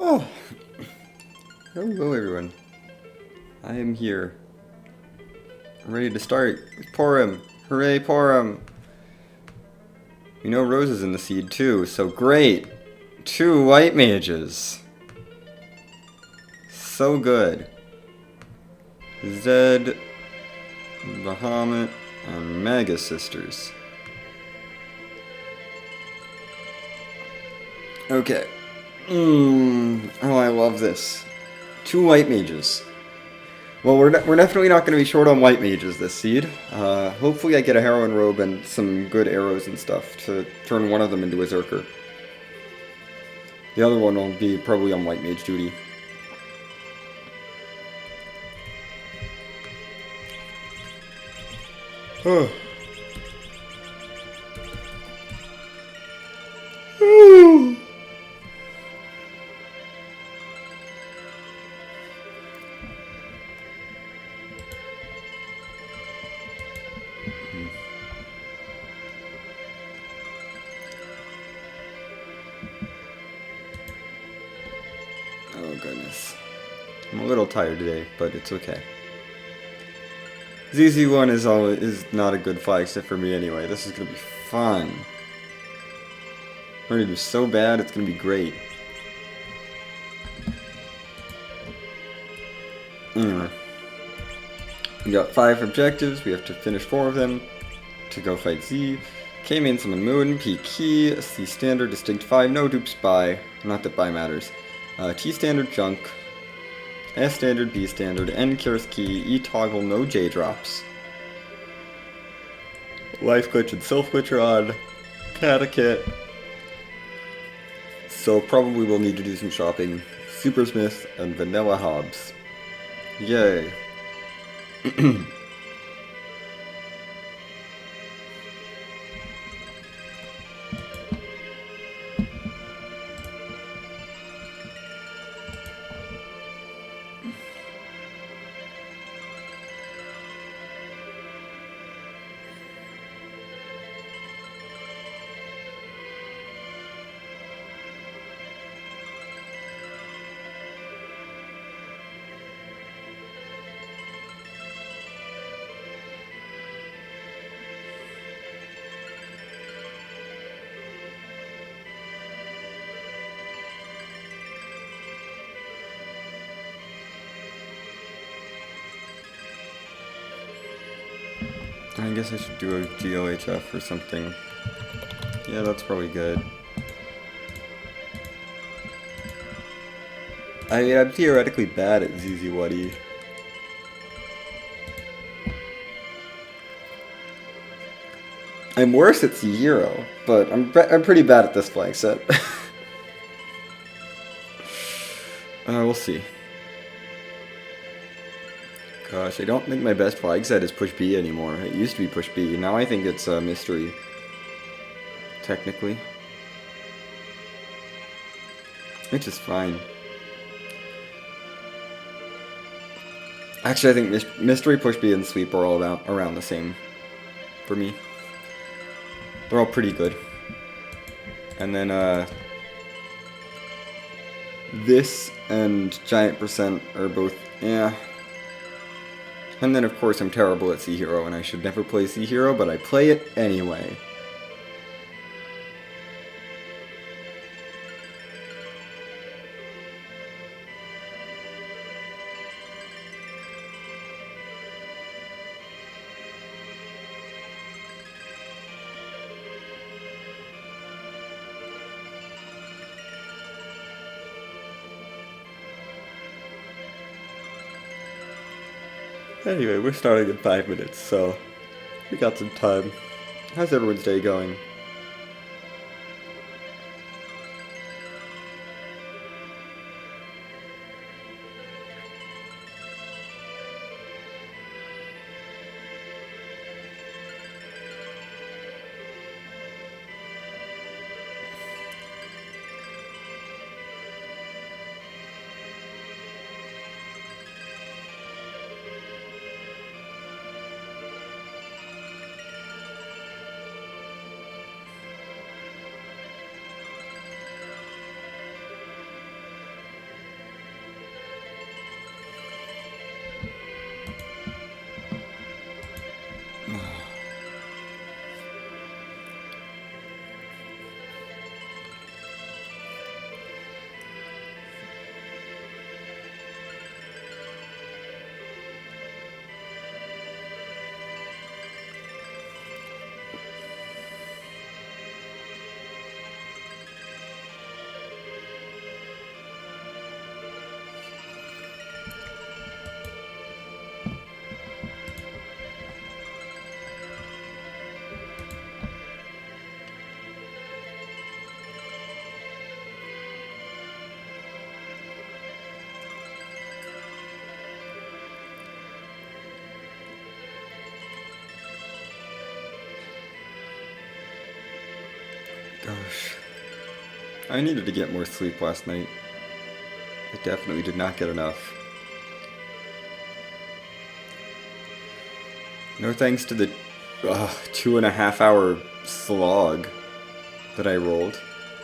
Oh, hello everyone. I am here. I'm ready to start. Pour him. Hooray, pour him. We know Rose is in the seed too, so great. 2 white mages. So good. Zed, Bahamut, and Mega Sisters. Okay. Oh, I love this. 2 white mages. Well, we're definitely not going to be short on white mages this seed. Hopefully I get a heroine robe and some good arrows and stuff to turn one of them into a Zerker. The other one will be probably on white mage duty. Oh. Oh goodness. I'm a little tired today, but it's okay. ZZ1 is not a good flagship for me anyway. This is gonna be fun. We're gonna do so bad, it's gonna be great. Anyway. We got 5 objectives, we have to finish 4 of them to go fight Z. K main summon Moon, P key, C standard, distinct 5, no dupes buy. Not that buy matters. T standard junk, S standard, B standard, N cures key, E toggle, no J drops. Life glitch and self glitch are on. Katakit. So probably we'll need to do some shopping. Supersmith and Vanilla Hobbs. Yay. I guess I should do a GLHF or something. Yeah, that's probably good. I mean, I'm theoretically bad at ZZ1E. I'm worse at Z0, but I'm pretty bad at this flag set. We'll see. Gosh, I don't think my best flag set is push B anymore. It used to be push B. Now I think it's mystery. Technically. Which is fine. Actually, I think mystery, push B, and sweep are all around the same for me. They're all pretty good. And then this and giant percent are both, yeah. And then of course I'm terrible at C Hero and I should never play C Hero, but I play it anyway. Anyway, we're starting in 5 minutes, so we got some time. How's everyone's day going? gosh. I needed to get more sleep last night. I definitely did not get enough. No thanks to the 2.5 hour slog that I rolled.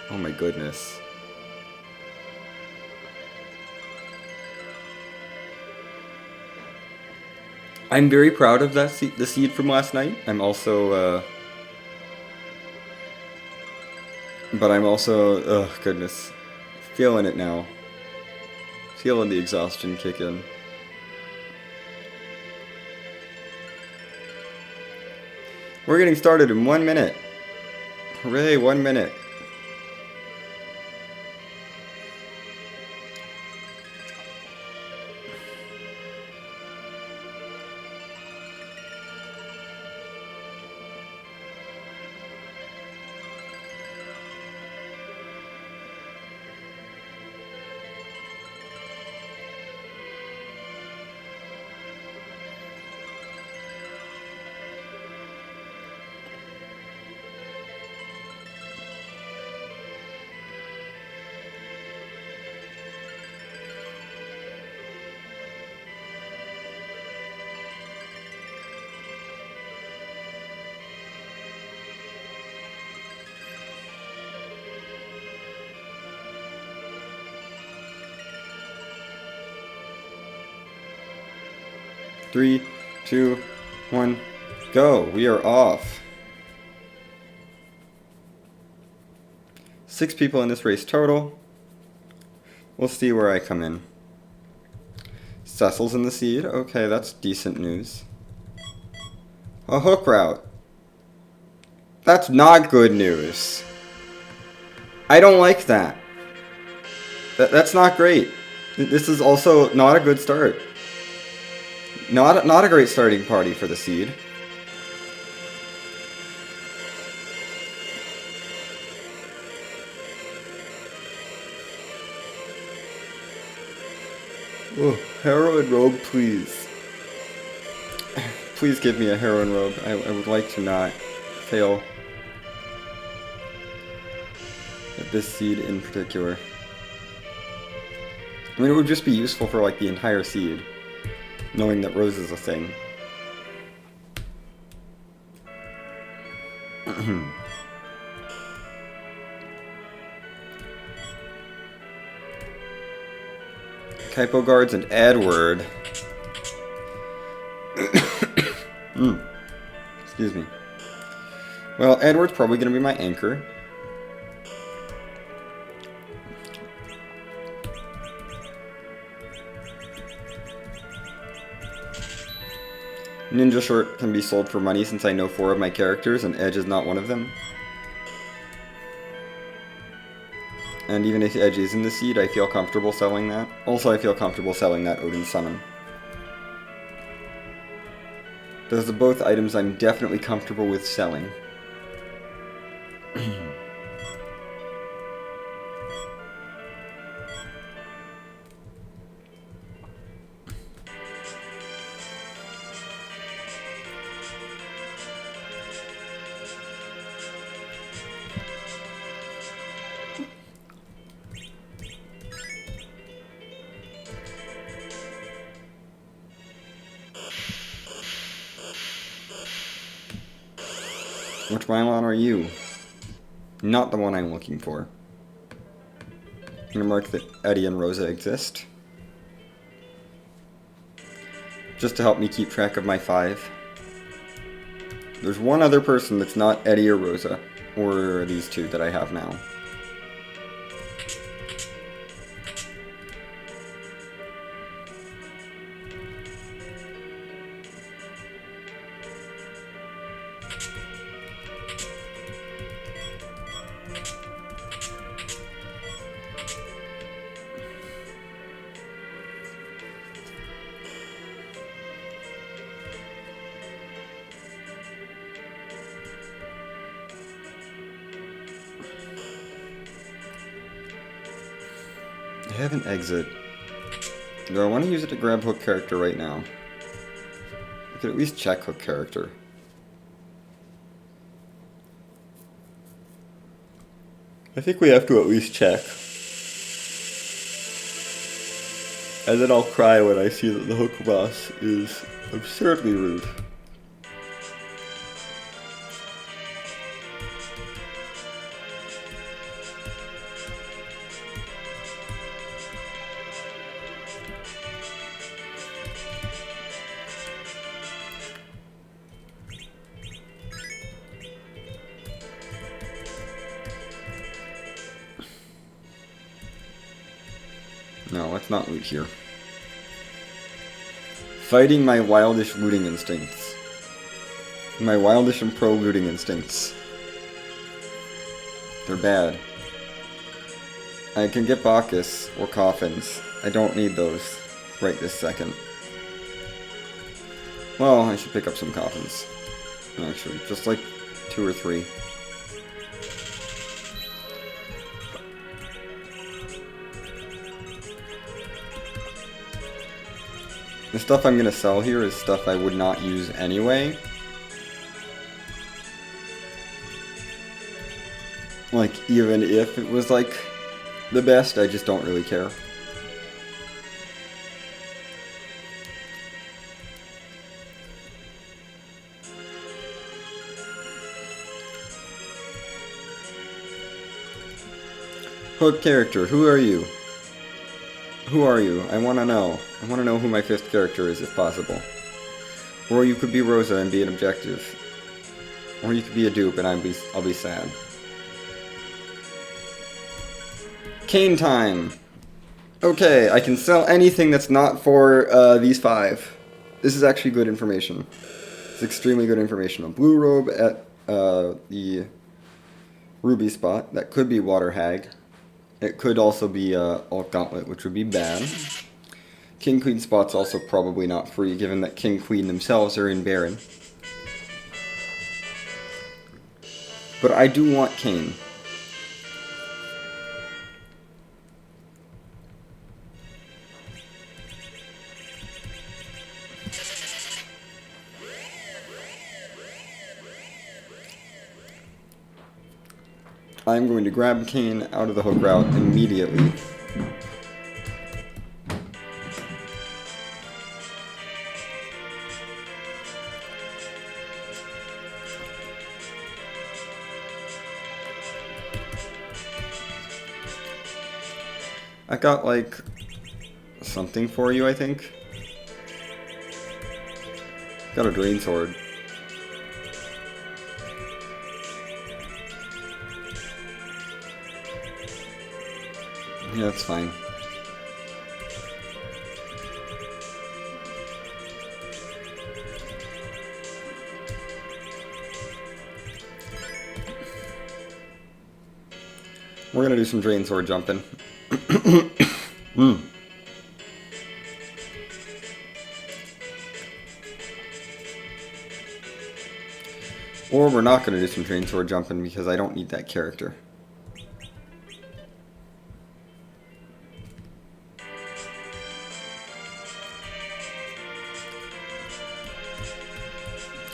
Oh my goodness. I'm very proud of that the seed from last night. I'm also, but I'm also, oh goodness, feeling it now. Feeling the exhaustion kick in. We're getting started in 1 minute. Hooray, 1 minute. Three, 2, 1, go. We are off. 6 people in this race total. We'll see where I come in. Cecil's in the seed. Okay, that's decent news. A hook route. That's not good news. I don't like that. That's not great. This is also not a good start. Not a great starting party for the seed. Oh, heroin robe, please. Please give me a heroin robe. I would like to not fail at this seed in particular. I mean, it would just be useful for like the entire seed, knowing that Rose is a thing. Kypo guards and Edward. Excuse me. Well, Edward's probably going to be my anchor. Ninja Short can be sold for money since I know 4 of my characters and Edge is not one of them. And even if Edge is in the seed, I feel comfortable selling that. Also, I feel comfortable selling that Odin Summon. Those are both items I'm definitely comfortable with selling. Which Mylon are you? Not the one I'm looking for. I'm gonna mark that Eddie and Rosa exist. Just to help me keep track of my 5. There's one other person that's not Eddie or Rosa, or these 2 that I have now. I have an exit. Do I want to use it to grab hook character right now? I could at least check hook character. I think we have to at least check. And then I'll cry when I see that the hook boss is absurdly rude. No, let's not loot here. Fighting my wildish looting instincts. My wildish and pro looting instincts. They're bad. I can get Bacchus or coffins. I don't need those right this second. Well, I should pick up some coffins. Actually, just like 2 or 3. The stuff I'm gonna sell here is stuff I would not use anyway. Like, even if it was, like, the best, I just don't really care. Hook character, who are you? Who are you? I want to know. I want to know who my 5th character is, if possible. Or you could be Rosa and be an objective. Or you could be a dupe and I'll be sad. Cane time! Okay, I can sell anything that's not for these 5. This is actually good information. It's extremely good information. A blue robe at the ruby spot. That could be Water Hag. It could also be Alt Gauntlet, which would be bad. King Queen spot's also probably not free, given that King Queen themselves are in Baron. But I do want Kane. I'm going to grab Kane out of the hook route immediately. I got, like, something for you, I think. Got a Drain Sword. Yeah, that's fine. We're gonna do some Drain Sword jumping. Or we're not gonna do some Drain Sword jumping because I don't need that character.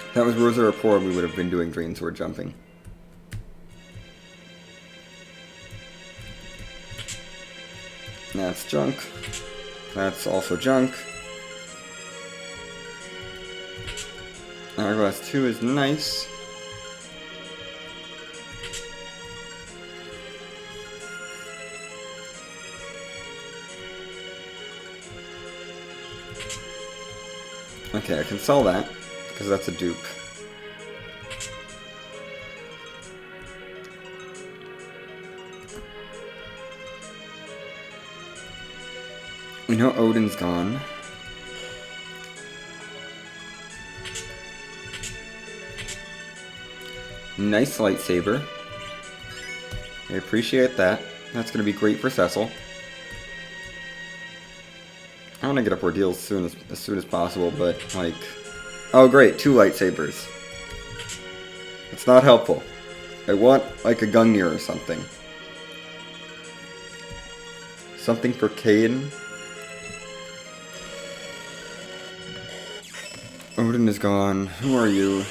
If that was Rosa or Poor, we would have been doing Drain Sword jumping. That's junk. That's also junk. Hourglass 2 is nice. Okay, I can sell that, because that's a dupe. We know Odin's gone. Nice lightsaber. I appreciate that. That's going to be great for Cecil. I want to get up Ordeal as soon as possible, but, like... Oh, great, 2 lightsabers. It's not helpful. I want, like, a Gungnir or something. Something for Cain. Odin is gone. Who are you?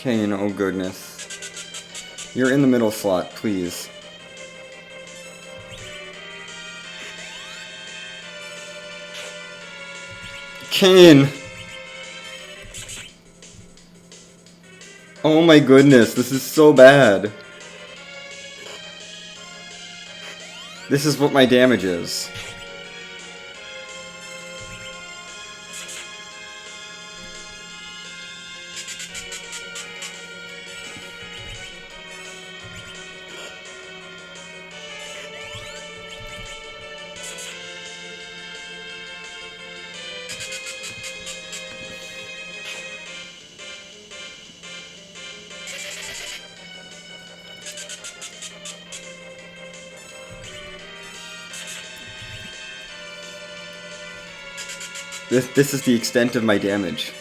Kane, oh goodness. You're in the middle slot, please. Kane! Oh my goodness, this is so bad. This is what my damage is. This is the extent of my damage.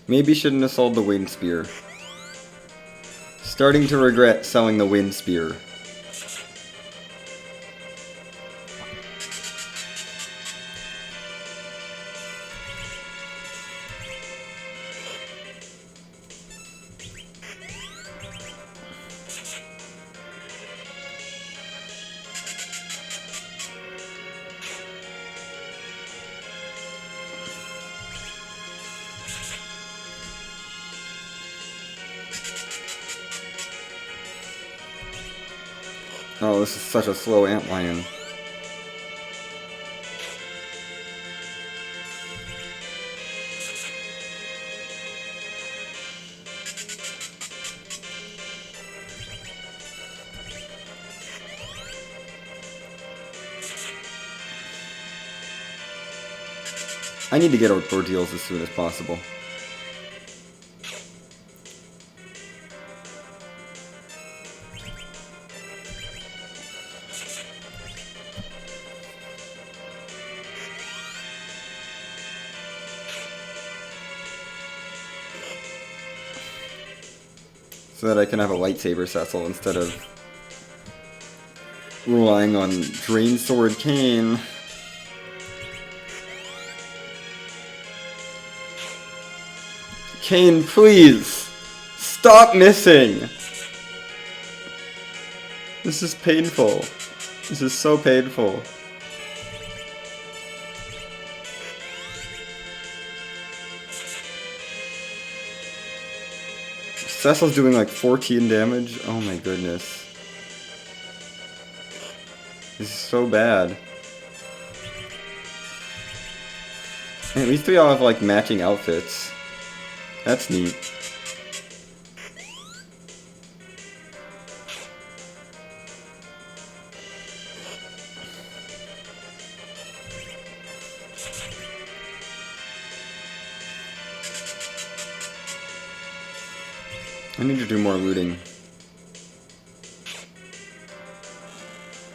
Maybe shouldn't have sold the wind spear. Starting to regret selling the wind spear. Oh, this is such a slow antlion. I need to get ordeals as soon as possible. So that I can have a lightsaber Cecil instead of relying on Drain Sword Kane. Kane, please! Stop missing! This is painful. This is so painful. Cecil's doing like 14 damage. Oh my goodness. This is so bad. At least we all have like matching outfits. That's neat. I need to do more looting.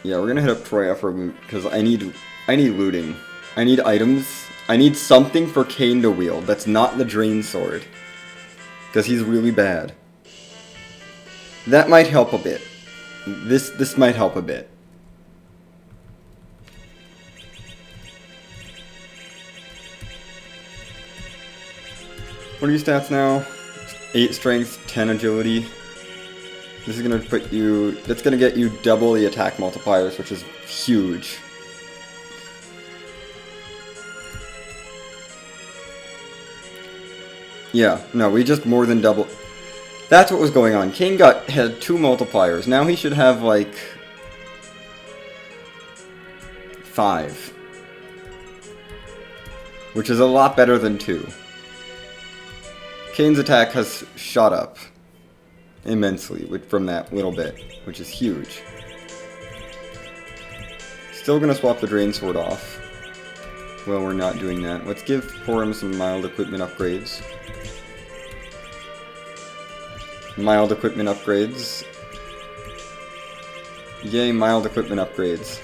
Yeah, we're gonna hit up Troya for loot because I need looting. I need items. I need something for Kane to wield that's not the Drain Sword. Because he's really bad. That might help a bit. This might help a bit. What are your stats now? 8 strength, 10 agility. This is gonna put you... That's gonna get you double the attack multipliers, which is huge. Yeah, no, we just more than double... That's what was going on. Kane had 2 multipliers. Now he should have, like... 5. Which is a lot better than 2. Kane's attack has shot up immensely from that little bit, which is huge. Still gonna swap the Drain Sword off. Well, we're not doing that. Let's give Porum some mild equipment upgrades. Mild equipment upgrades. Yay, mild equipment upgrades.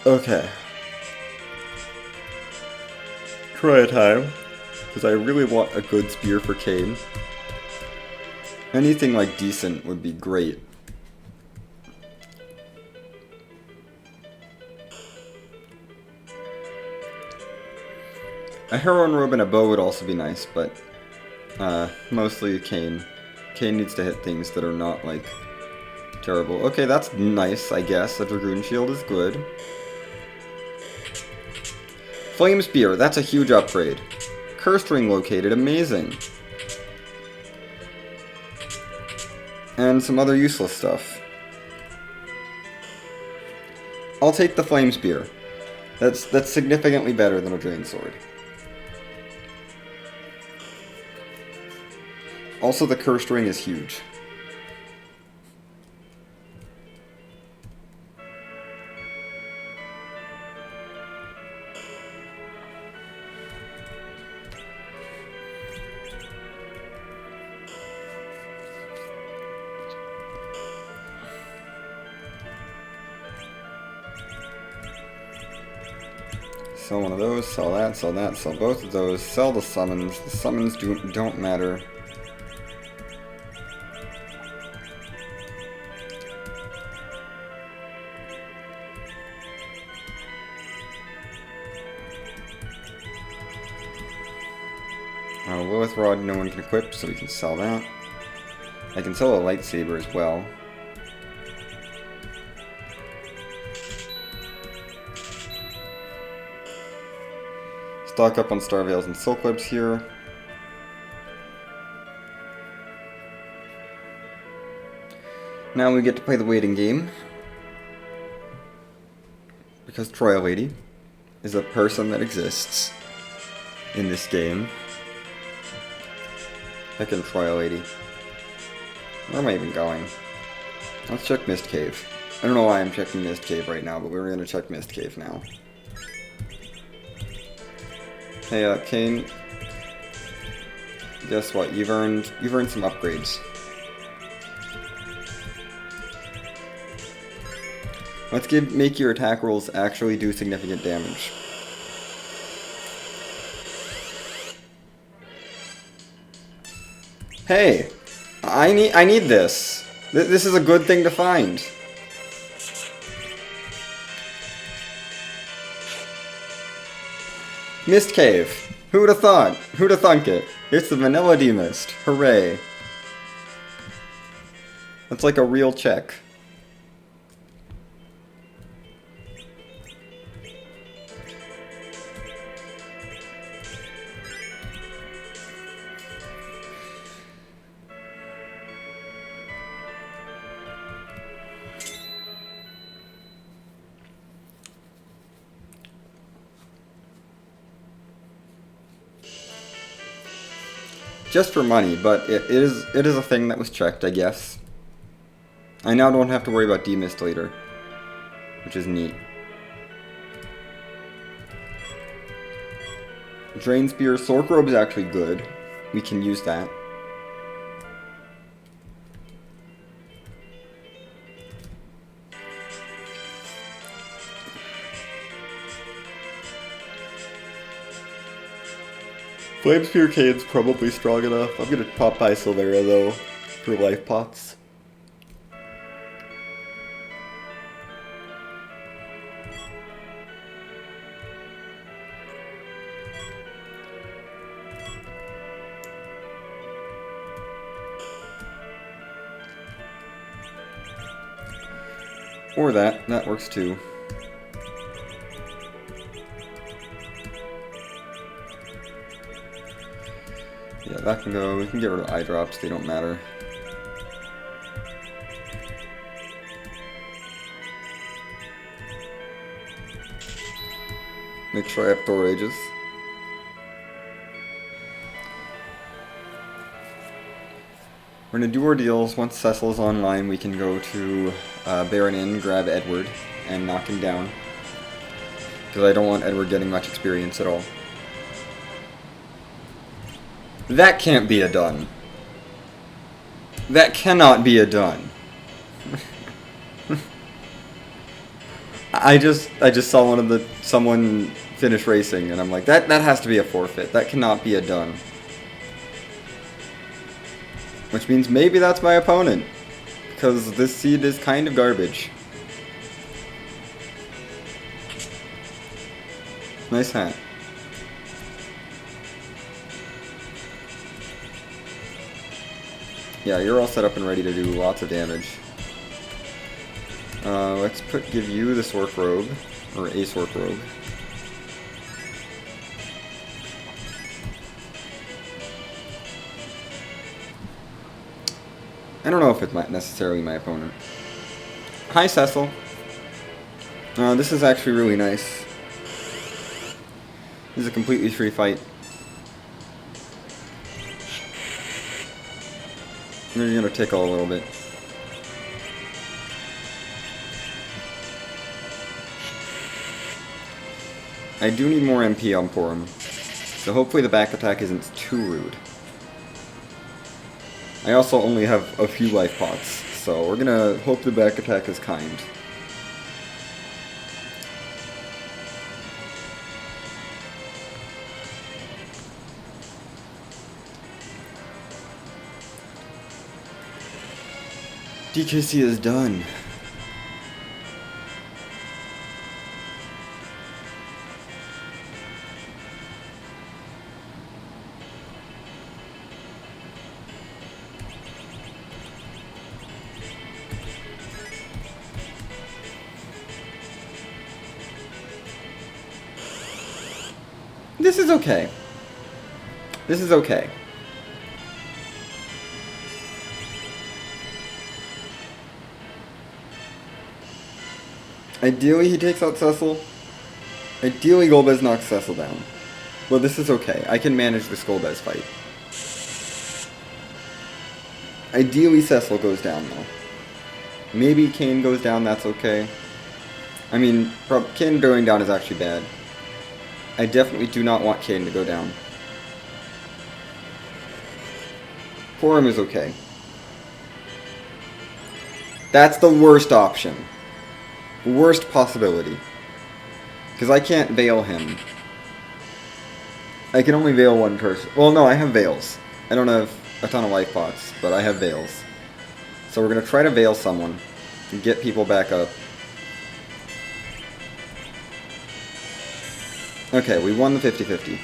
Okay. Try time. Because I really want a good spear for Kane. Anything like decent would be great. A heroine robe and a bow would also be nice, but mostly Kane. Kane needs to hit things that are not, like, terrible. Okay, that's nice, I guess. A Dragoon Shield is good. Flame Spear, that's a huge upgrade. Cursed Ring located, amazing. And some other useless stuff. I'll take the Flame Spear. That's significantly better than a Drain Sword. Also, the Cursed Ring is huge. Sell one of those, sell that, sell both of those, sell the summons. The summons don't matter. Lilith Rod no one can equip, so we can sell that. I can sell a lightsaber as well. Stock up on Star Veils and Silk Webs here. Now we get to play the waiting game. Because Troya Lady is a person that exists in this game. Heckin' Troya Lady. Where am I even going? Let's check Mist Cave. I don't know why I'm checking Mist Cave right now, but we're gonna check Mist Cave now. Hey, Kane. Guess what? You've earned some upgrades. Let's make your attack rolls actually do significant damage. Hey, I need this. This is a good thing to find. Mist Cave. Who'd have thought? Who'd have thunk it? It's the Vanilla D-Mist. Hooray. That's like a real check. Just for money, but it is a thing that was checked, I guess. I now don't have to worry about D-Mist later, which is neat. Drain Spear, Sork Robe is actually good. We can use that. Flame Spear Cade's probably strong enough. I'm gonna pop by Silvera though, for life pots. Or that works too. Yeah, that can go. We can get rid of eye drops, they don't matter. Make sure I have Thor Rages. We're gonna do our deals. Once Cecil is online, we can go to Baron Inn, grab Edward, and knock him down. Because I don't want Edward getting much experience at all. That can't be a done. That cannot be a done. I just saw someone finish racing, and I'm like, that has to be a forfeit. That cannot be a done. Which means maybe that's my opponent, because this seed is kind of garbage. Nice hat. Yeah, you're all set up and ready to do lots of damage. Let's give you the Sork Robe, or a Sork Robe. I don't know if it's necessarily my opponent. Hi, Cecil. This is actually really nice. This is a completely free fight. You're gonna tickle a little bit. I do need more MP on Porum, so hopefully the back attack isn't too rude. I also only have a few life pots, so we're gonna hope the back attack is kind. DKC is done. This is okay. This is okay. Ideally, he takes out Cecil. Ideally, Golbez knocks Cecil down. Well, this is okay. I can manage this Golbez fight. Ideally, Cecil goes down, though. Maybe Kane goes down, that's okay. I mean, Kane going down is actually bad. I definitely do not want Kane to go down. Porum is okay. That's the worst option. Worst possibility. Because I can't veil him. I can only veil one person. Well, no, I have veils. I don't have a ton of life pots, but I have veils. So we're going to try to veil someone and get people back up. Okay, we won the 50-50.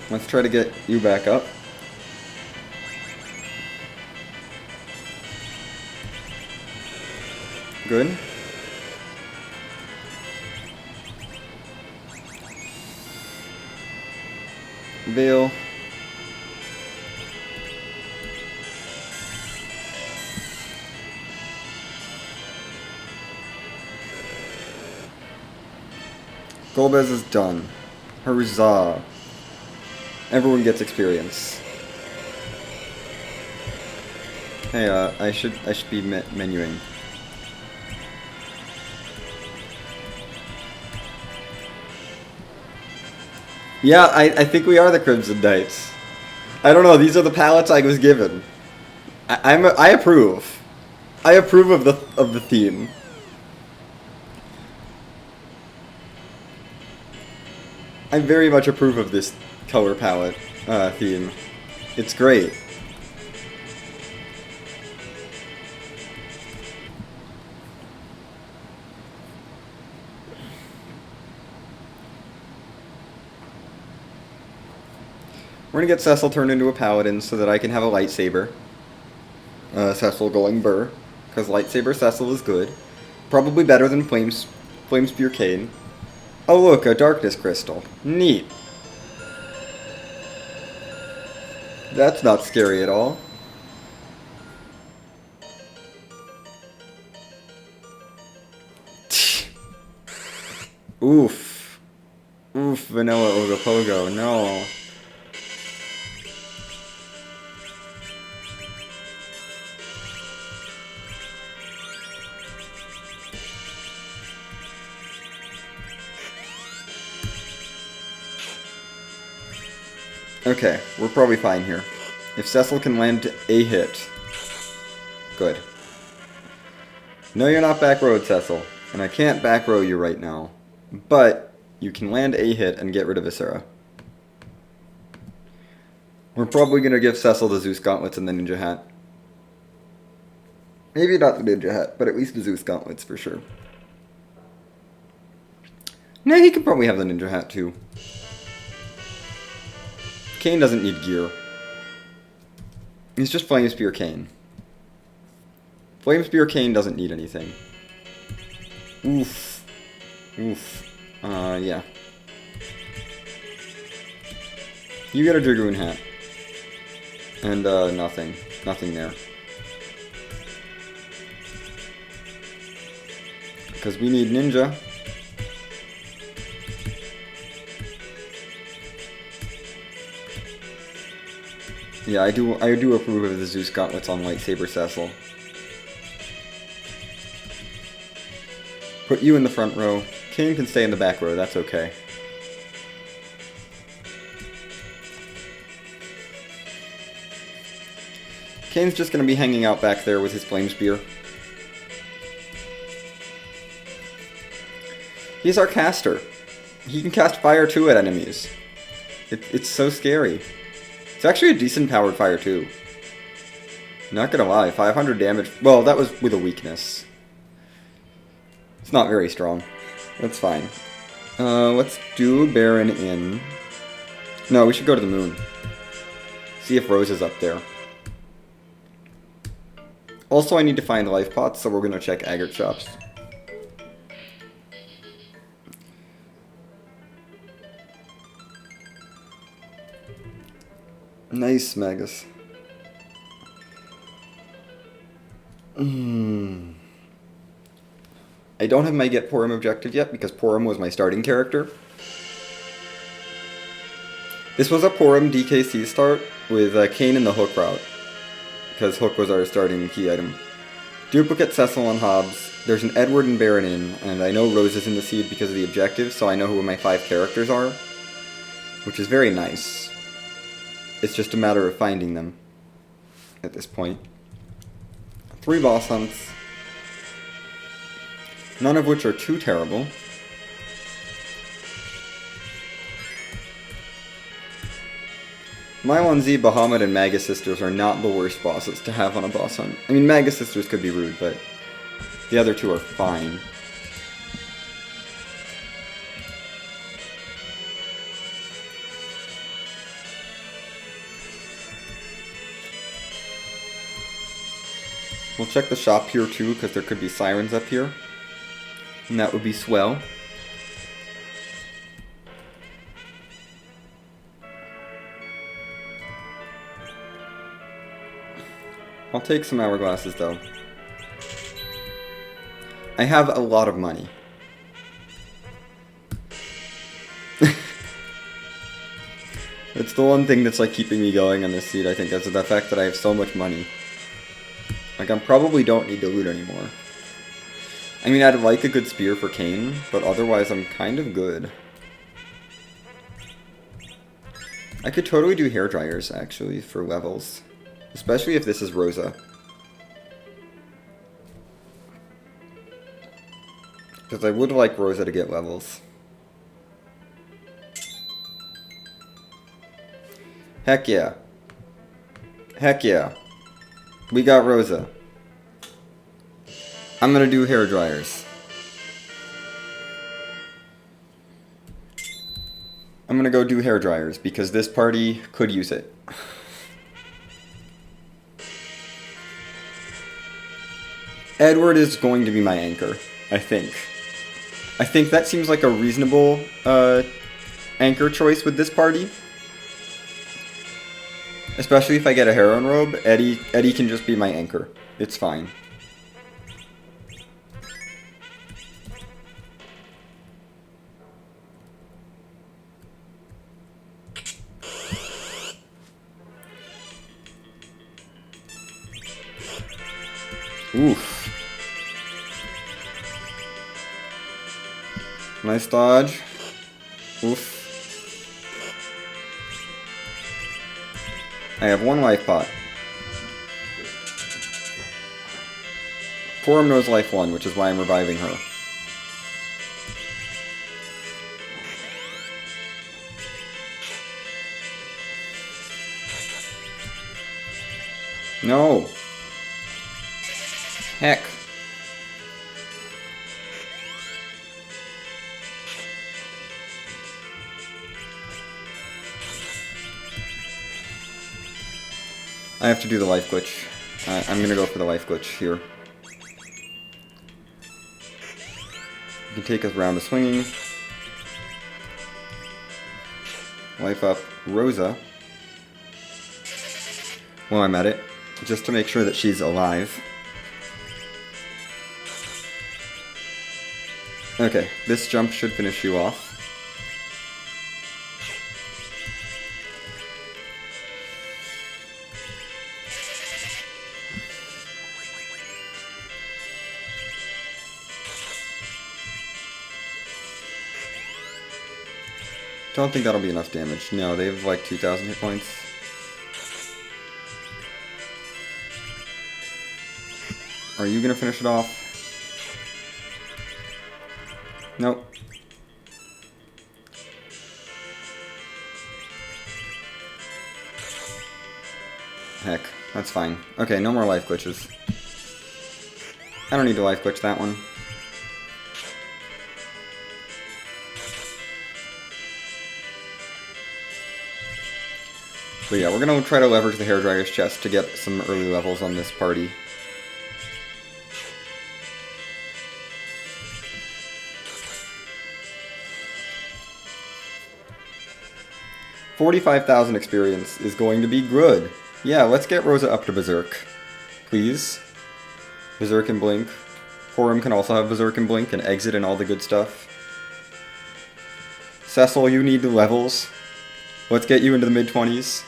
Let's try to get you back up. Good. Veil. Golbez is done. Huzzah. Everyone gets experience. Hey, I should be menuing. Yeah, I think we are the Crimson Knights. I don't know, these are the palettes I was given. I approve. I approve of the theme. I very much approve of this color palette theme. It's great. We're gonna get Cecil turned into a paladin so that I can have a lightsaber. Cecil going Burr, because lightsaber Cecil is good. Probably better than Flame Spear Kane. Oh look, a darkness crystal. Neat. That's not scary at all. Oof. Oof, Vanilla Ogopogo, no. Okay, we're probably fine here. If Cecil can land a hit. Good. No, you're not back road, Cecil. And I can't back row you right now. But you can land a hit and get rid of Viscera. We're probably going to give Cecil the Zeus Gauntlets and the Ninja Hat. Maybe not the Ninja Hat, but at least the Zeus Gauntlets for sure. No, he could probably have the ninja hat too. Kane doesn't need gear. He's just Flame Spear Kane. Flame Spear Kane doesn't need anything. Oof. Oof. Yeah. You get a Dragoon hat. And, nothing. Nothing there. Because we need ninja. Yeah, I do approve of the Zeus gauntlets on Lightsaber Cecil. Put you in the front row. Kane can stay in the back row, that's okay. Kane's just gonna be hanging out back there with his Flame Spear. He's our caster. He can cast fire too at enemies. It's so scary. It's actually a decent powered fire too. Not gonna lie, 500 damage. Well, that was with a weakness. It's not very strong. That's fine. Let's do Baron in. No, we should go to the moon. See if Rose is up there. Also, I need to find life pots, so we're gonna check agate shops. Nice, Magus. I don't have my Get Porum objective yet, because Porum was my starting character. This was a Porum DKC start with Kane in the Hook route, because Hook was our starting key item. Duplicate Cecil on Hobbs. There's an Edward and Baron in, and I know Rose is in the seed because of the objective, so I know who my 5 characters are, which is very nice. It's just a matter of finding them at this point. 3 boss hunts. None of which are too terrible. Mylon Z, Bahamut, and Magus Sisters are not the worst bosses to have on a boss hunt. I mean, Magus Sisters could be rude, but the other 2 are fine. We'll check the shop here too, because there could be sirens up here. And that would be swell. I'll take some hourglasses though. I have a lot of money. It's the one thing that's like keeping me going on this seed, I think, is the fact that I have so much money. Like, I probably don't need to loot anymore. I mean, I'd like a good spear for Kane, but otherwise I'm kind of good. I could totally do hair dryers, actually, for levels. Especially if this is Rosa. Because I would like Rosa to get levels. Heck yeah. Heck yeah. We got Rosa. I'm gonna do hair dryers. I'm gonna go do hair dryers because this party could use it. Edward is going to be my anchor, I think. I think that seems like a reasonable anchor choice with this party. Especially if I get a heroine robe, Eddie can just be my anchor. It's fine. Oof. Nice dodge. Oof. I have 1 life pot. Porum knows life 1, which is why I'm reviving her. No. Heck. I have to do the life glitch. I'm gonna go for the life glitch here. You can take us around the swinging. Life up Rosa. While I'm at it, just to make sure that she's alive. Okay, this jump should finish you off. Don't think that'll be enough damage. No, they have like 2,000 hit points. Are you gonna finish it off? Nope. Heck, that's fine. Okay, no more life glitches. I don't need to life glitch that one. But yeah, we're gonna try to leverage the hairdryer's chest to get some early levels on this party. $45,000 experience is going to be good. Yeah, let's get Rosa up to Berserk. Please. Berserk and Blink. Porum can also have Berserk and Blink and Exit and all the good stuff. Cecil, you need the levels. Let's get you into the mid-20s.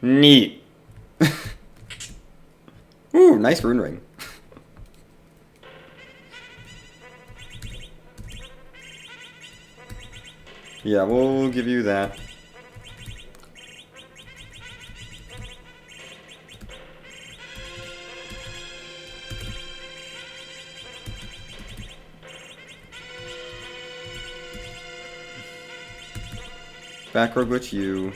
Neat. Ooh, nice rune ring. Yeah, we'll give you that. Back row glitch you.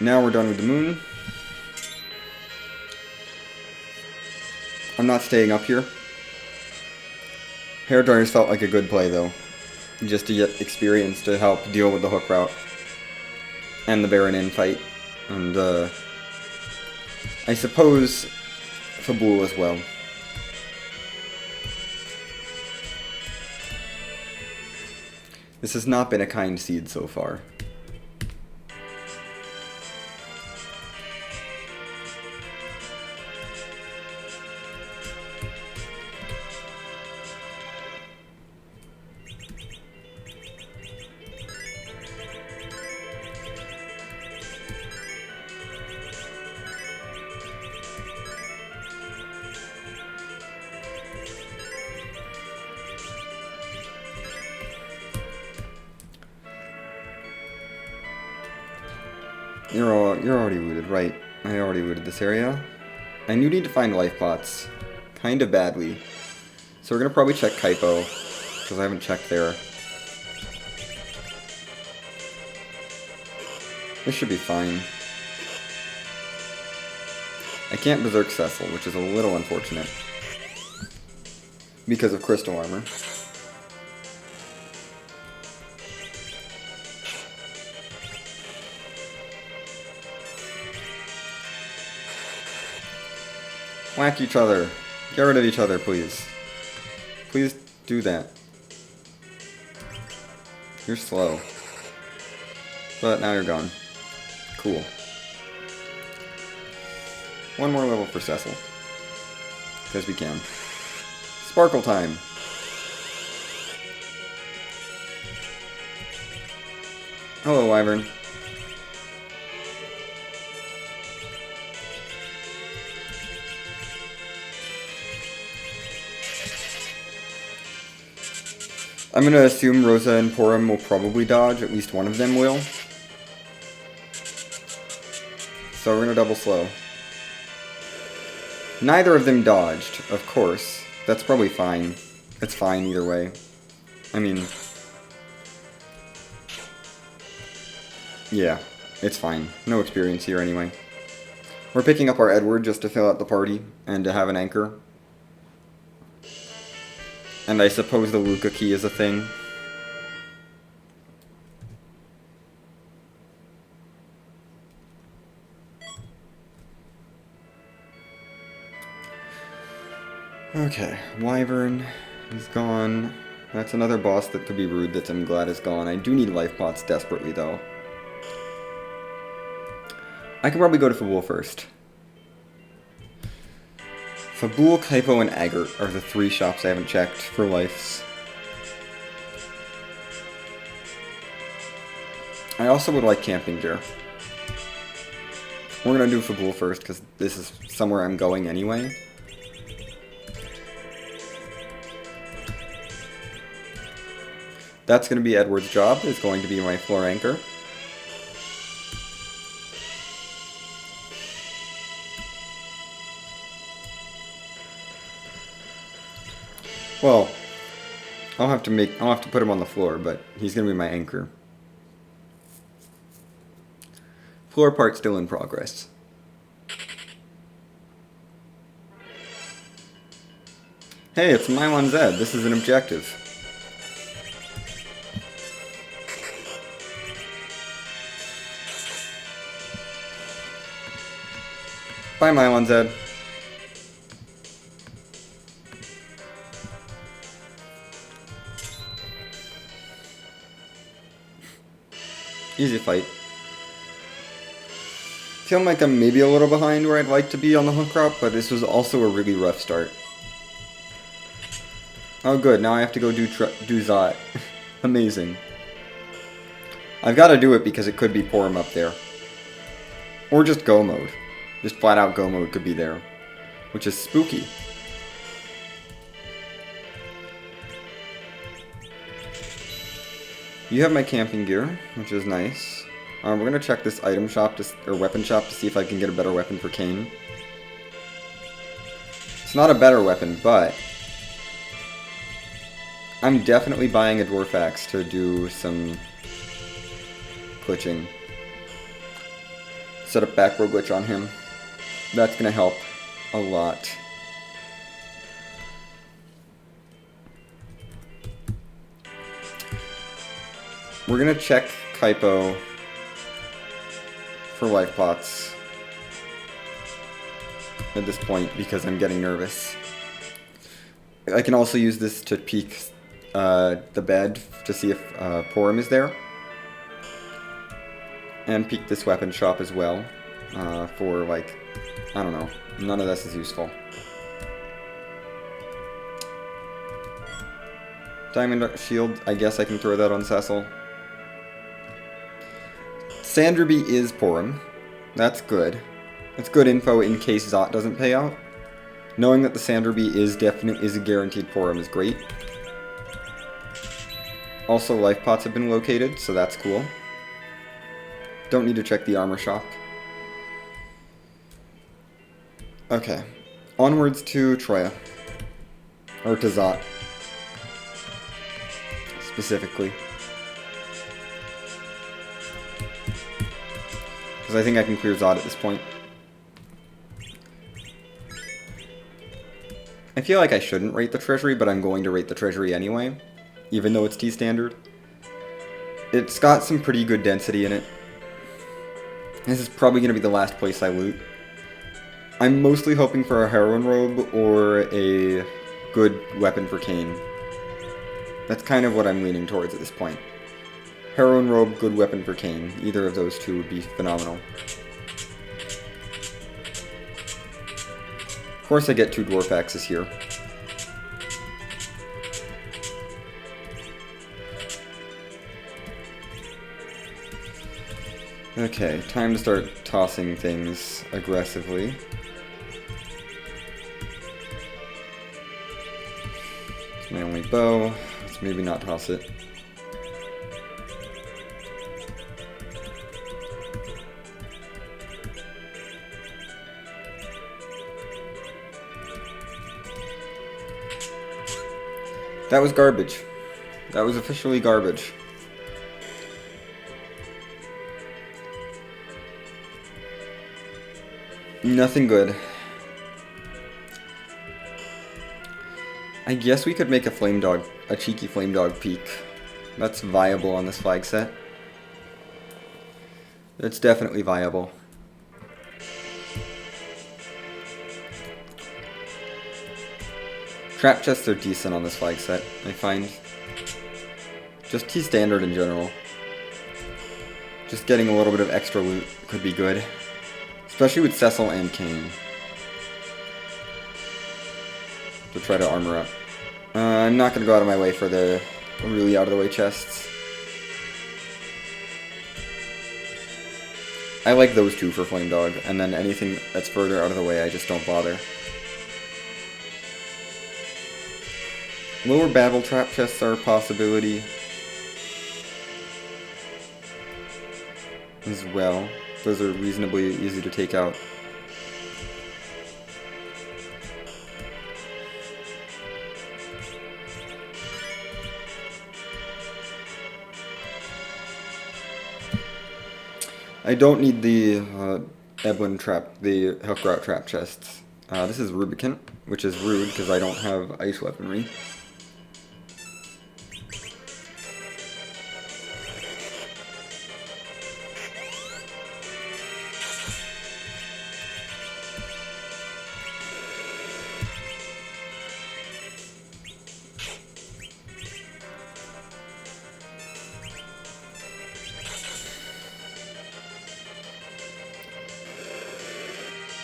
Now we're done with the moon. I'm not staying up here. Hairdryers felt like a good play though. Just to get experience to help deal with the hook route. And the Baron Inn fight. And I suppose Fabul as well. This has not been a kind seed so far. You're already looted, right? I already looted this area. And you need to find life pots. Kind of badly. So we're gonna probably check Kaipo, because I haven't checked there. This should be fine. I can't Berserk Cecil, which is a little unfortunate. Because of crystal armor. Whack each other. Get rid of each other, please. Please do that. You're slow. But now you're gone. Cool. One more level for Cecil. Because we can. Sparkle time! Hello, Wyvern. I'm gonna assume Rosa and Porum will probably dodge, at least one of them will. So we're gonna double slow. Neither of them dodged, of course. That's probably fine. It's fine either way. I mean... yeah, it's fine. No experience here anyway. We're picking up our Edward just to fill out the party and to have an anchor. And I suppose the Luca key is a thing. Okay, Wyvern is gone. That's another boss that could be rude that I'm glad is gone. I do need life pots desperately, though. I can probably go to Fabul first. Fabul, Kaipo, and Agert are the 3 shops I haven't checked for lives. I also would like camping gear. We're gonna do Fabul first, because this is somewhere I'm going anyway. That's gonna be Edward's job, is going to be my floor anchor. Well, I'll have to put him on the floor, but he's gonna be my anchor. Floor part still in progress. Hey, it's Mylon Z. This is an objective. Bye, Mylon Z. Easy fight. Feeling like I'm maybe a little behind where I'd like to be on the hook crop, but this was also a really rough start. Oh good, now I have to go do Zot. Amazing. I've got to do it because it could be Porum up there. Or just Go mode. Just flat out Go mode could be there. Which is spooky. You have my camping gear, which is nice. We're going to check this item shop, or weapon shop, to see if I can get a better weapon for Kane. It's not a better weapon, but I'm definitely buying a Dwarf Axe to do some glitching. Set up back row glitch on him. That's going to help a lot. We're going to check Kaipo for life pots at this point because I'm getting nervous. I can also use this to peek the bed to see if Porum is there. And peek this weapon shop as well for, like, I don't know. None of this is useful. Diamond Shield, I guess I can throw that on Cecil. Sanderby is Porum. That's good. That's good info in case Zot doesn't pay out. Knowing that the Sanderby is a guaranteed Porum is great. Also, life pots have been located, so that's cool. Don't need to check the armor shop. Okay. Onwards to Troya. Or to Zot. Specifically. Because I think I can clear Zod at this point. I feel like I shouldn't rate the treasury, but I'm going to rate the treasury anyway. Even though it's T standard. It's got some pretty good density in it. This is probably going to be the last place I loot. I'm mostly hoping for a heroin robe or a good weapon for Kane. That's kind of what I'm leaning towards at this point. Heroin robe, good weapon for Kane. Either of those two would be phenomenal. Of course I get 2 Dwarf Axes here. Okay, time to start tossing things aggressively. It's my only bow. Let's maybe not toss it. That was garbage. That was officially garbage. Nothing good. I guess we could make a flame dog, a cheeky flame dog peak. That's viable on this flag set. It's definitely viable. Trap chests are decent on this flag set, I find. Just T standard in general. Just getting a little bit of extra loot could be good. Especially with Cecil and Kane. To try to armor up. I'm not going to go out of my way for the really out of the way chests. I like those two for Flame Dog, and then anything that's further out of the way I just don't bother. Lower battle trap chests are a possibility as well. Those are reasonably easy to take out. I don't need the Eblin trap, the hook route trap chests. This is Rubicant, which is rude because I don't have ice weaponry.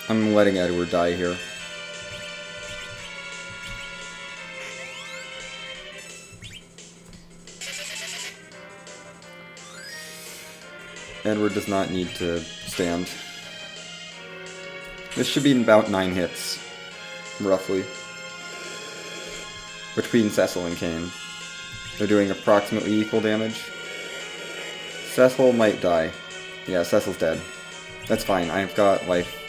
I'm letting Edward die here. Edward does not need to stand. This should be about 9 hits, roughly, between Cecil and Kane. They're doing approximately equal damage. Cecil might die. Yeah, Cecil's dead. That's fine, I've got life.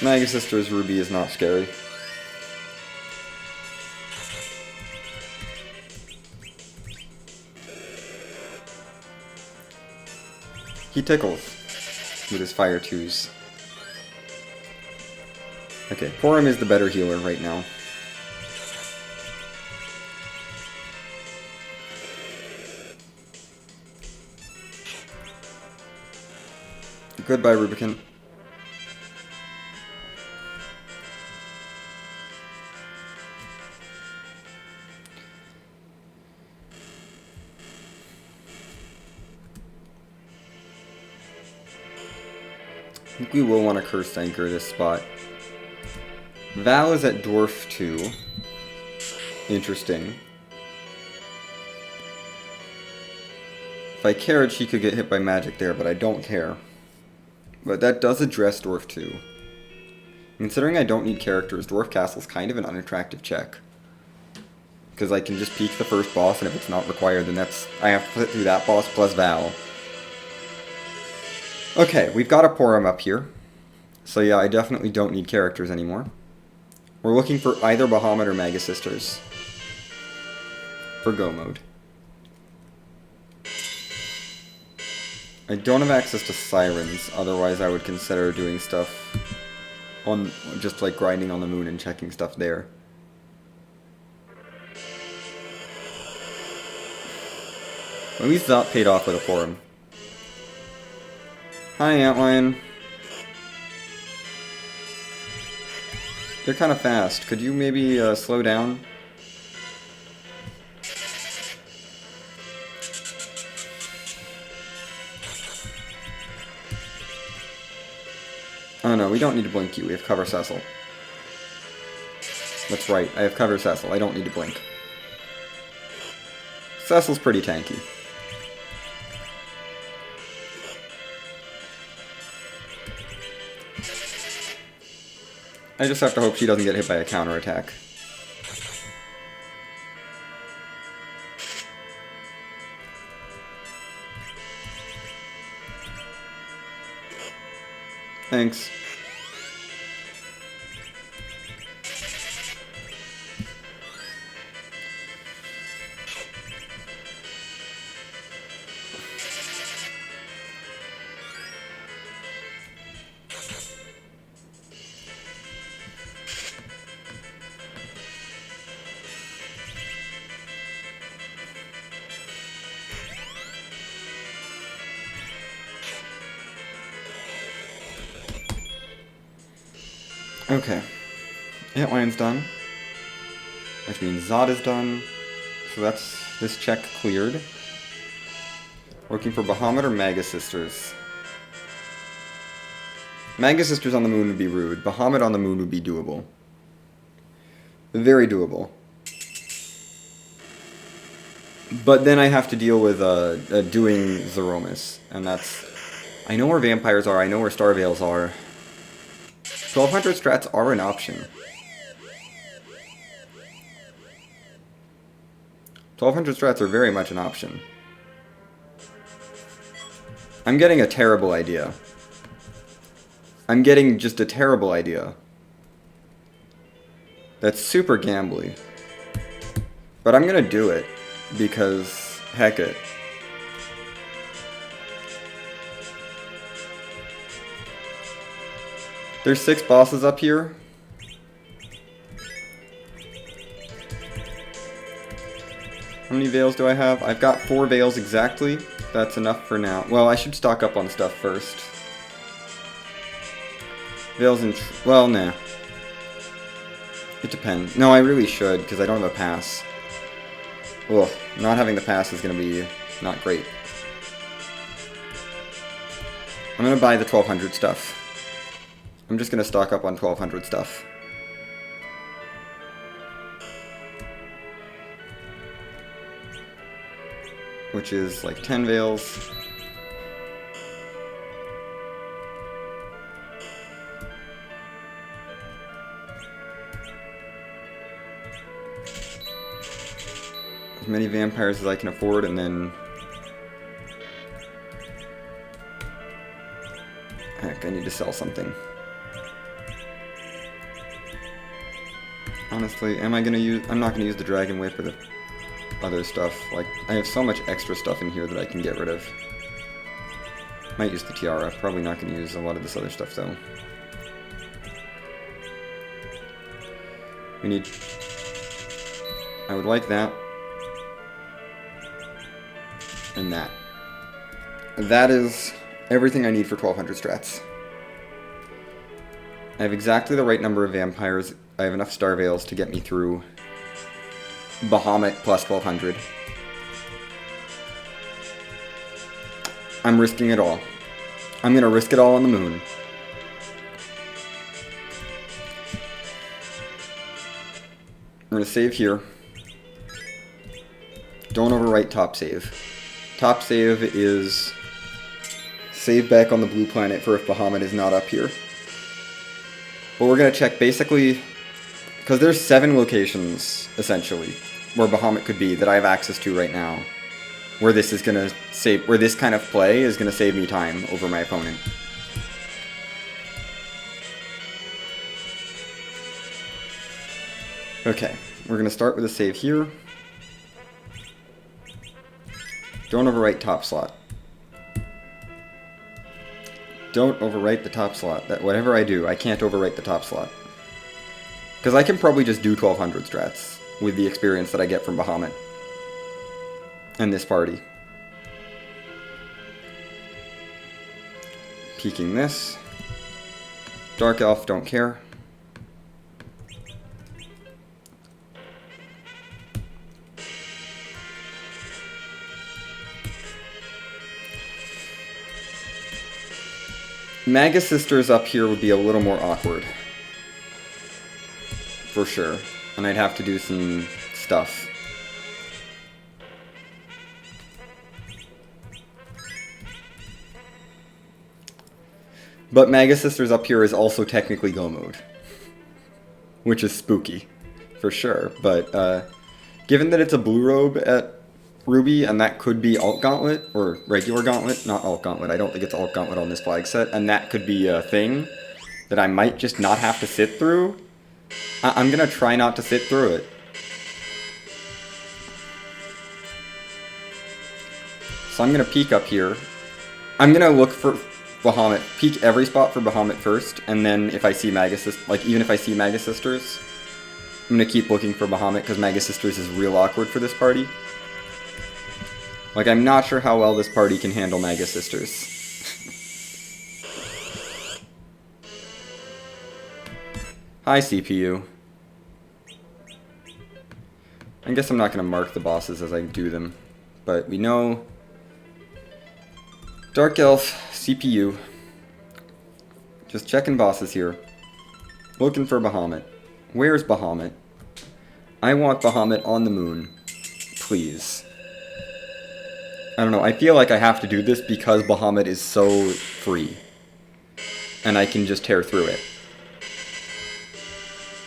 Maga Sister's Ruby is not scary. He tickles with his fire 2s. Okay, Porum is the better healer right now. Goodbye, Rubicant. I think we will want to Curse Anchor this spot. Val is at Dwarf 2. Interesting. If I cared, she could get hit by magic there, but I don't care. But that does address Dwarf 2. Considering I don't need characters, Dwarf Castle's kind of an unattractive check. Because I can just peek the first boss, and if it's not required, then I have to sit through that boss plus Val. Okay, we've got a Porum up here. So yeah, I definitely don't need characters anymore. We're looking for either Bahamut or Maga Sisters for go mode. I don't have access to Sirens, otherwise I would consider doing stuff on just like grinding on the moon and checking stuff there. At least that paid off with a Porum. Hi, Antlion. You're kind of fast. Could you maybe slow down? Oh no, we don't need to blink you. We have cover Cecil. That's right, I have cover Cecil. I don't need to blink. Cecil's pretty tanky. I just have to hope she doesn't get hit by a counterattack. Thanks. Okay. Antlion's done. Which means Zod is done. So that's this check cleared. Looking for Bahamut or Maga Sisters. Maga Sisters on the moon would be rude. Bahamut on the moon would be doable. Very doable. But then I have to deal with doing Zeromus. And that's... I know where vampires are. I know where Star Veils are. 1200 strats are an option. 1200 strats are very much an option. I'm getting a terrible idea. I'm getting just a terrible idea. That's super gambly. But I'm gonna do it. Because, heck it. There's 6 bosses up here. How many veils do I have? I've got 4 veils exactly. That's enough for now. Well, I should stock up on stuff first. Veils and... well, nah. It depends. No, I really should, because I don't have a pass. Ugh, not having the pass is going to be not great. I'm going to buy the 1200 stuff. I'm just going to stock up on 1200 stuff. Which is like 10 veils. As many vampires as I can afford, and then... heck, I need to sell something. Honestly, am I gonna use... I'm not gonna use the Dragon Whip or the other stuff. Like, I have so much extra stuff in here that I can get rid of. Might use the Tiara. Probably not gonna use a lot of this other stuff, though. We need... I would like that. And that. That is everything I need for 1200 strats. I have exactly the right number of vampires. I have enough Star Veils to get me through Bahamut plus 1200. I'm risking it all. I'm gonna risk it all on the moon. I'm gonna save here. Don't overwrite top save. Top save is save back on the blue planet for if Bahamut is not up here. But we're going to check basically, because there's 7 locations, essentially, where Bahamut could be that I have access to right now. Where this is going to save, where this kind of play is going to save me time over my opponent. Okay, we're going to start with a save here. Don't overwrite top slot. Don't overwrite the top slot. That whatever I do, I can't overwrite the top slot. Because I can probably just do 1200 strats with the experience that I get from Bahamut. And this party. Peeking this. Dark Elf, don't care. Maga Sisters up here would be a little more awkward. For sure. And I'd have to do some stuff. But Maga Sisters up here is also technically Go mode. Which is spooky. For sure. But given that it's a blue robe at Ruby, and that could be Alt Gauntlet, or regular Gauntlet, not Alt Gauntlet, I don't think it's Alt Gauntlet on this flag set, and that could be a thing that I might just not have to sit through. I'm gonna try not to sit through it. So I'm gonna peek up here. I'm gonna look for Bahamut, peek every spot for Bahamut first, and then if I see Maga Sisters, like even if I see Maga Sisters, I'm gonna keep looking for Bahamut, because Maga Sisters is real awkward for this party. Like, I'm not sure how well this party can handle Maga Sisters. Hi, CPU. I guess I'm not going to mark the bosses as I do them, but we know Dark Elf, CPU. Just checking bosses here. Looking for Bahamut. Where's Bahamut? I want Bahamut on the moon. Please. I don't know, I feel like I have to do this because Bahamut is so free. And I can just tear through it.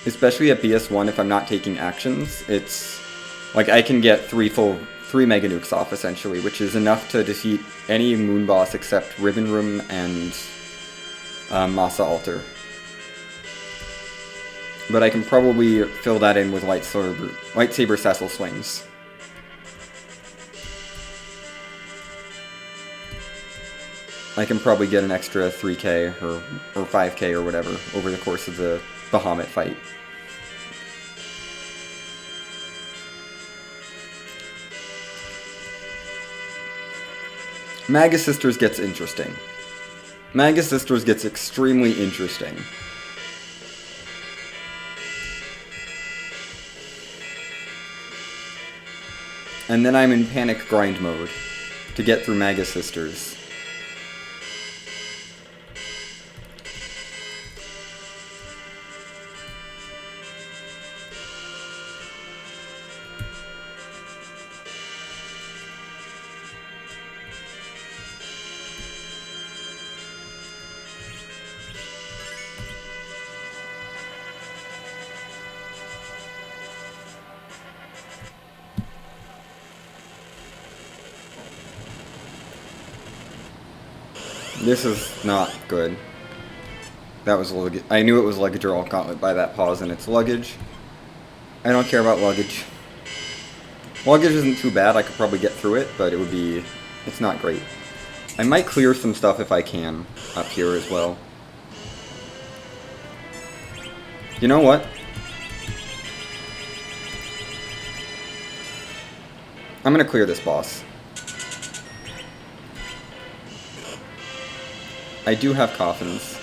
Especially at BS1 if I'm not taking actions, it's like I can get 3 Mega Nukes off essentially, which is enough to defeat any moon boss except Ribbon Room and Masa Altar. But I can probably fill that in with lightsaber Cecil swings. I can probably get an extra 3k or 5k or whatever over the course of the Bahamut fight. Magus Sisters gets interesting. Magus Sisters gets extremely interesting. And then I'm in panic grind mode to get through Magus Sisters. This is not good. That was luggage. I knew it was luggage or all gauntlet by that pause in its luggage. I don't care about luggage. Luggage isn't too bad, I could probably get through it, but it's not great. I might clear some stuff if I can, up here as well. You know what? I'm gonna clear this boss. I do have coffins.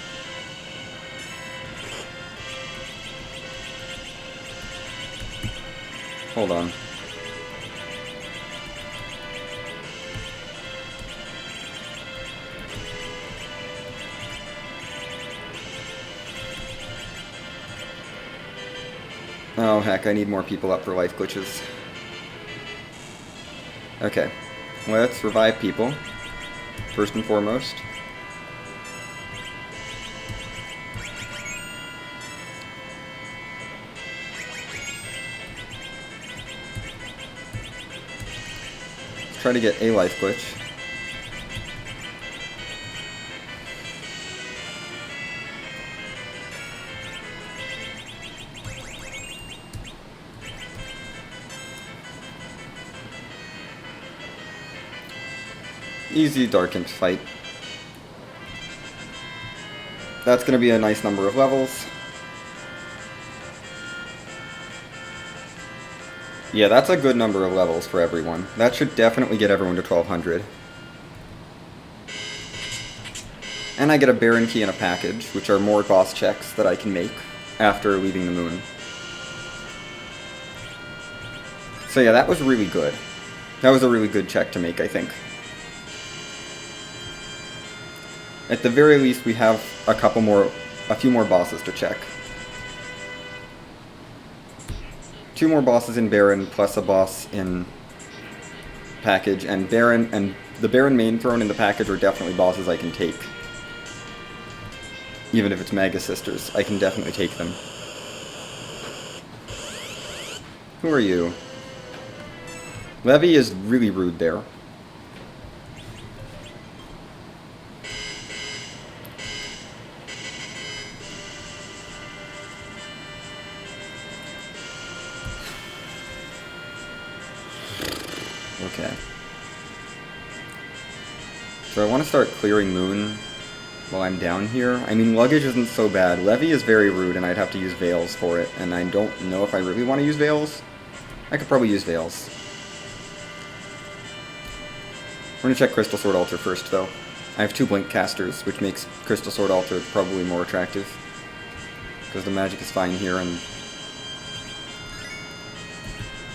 Hold on. Oh heck, I need more people up for life glitches. Okay, let's revive people, first and foremost. Let's try to get a life glitch. Easy Dark Imp fight. That's going to be a nice number of levels. Yeah, that's a good number of levels for everyone. That should definitely get everyone to 1200. And I get a Baron Key and a package, which are more boss checks that I can make after leaving the moon. So yeah, that was really good. That was a really good check to make, I think. At the very least, we have a few more bosses to check. 2 more bosses in Baron, plus a boss in package, and the Baron main throne and the package are definitely bosses I can take. Even if it's Magus Sisters, I can definitely take them. Who are you? Levy is really rude there. Okay. So I want to start clearing Moon while I'm down here. I mean, luggage isn't so bad. Levy is very rude, and I'd have to use Veils for it, and I don't know if I really want to use Veils. I could probably use Veils. We're going to check Crystal Sword Altar first, though. I have 2 Blink Casters, which makes Crystal Sword Altar probably more attractive. because the magic is fine here, and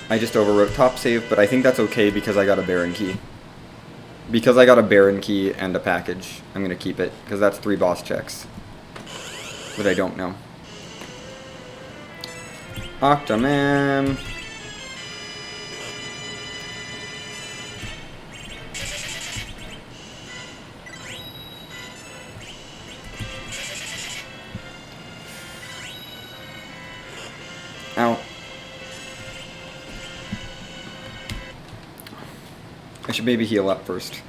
I just overwrote top save, but I think that's okay because I got a Baron key. Because I got a Baron key and a package, I'm going to keep it, because that's 3 boss checks that I don't know. Octoman. Ow. I should maybe heal up first.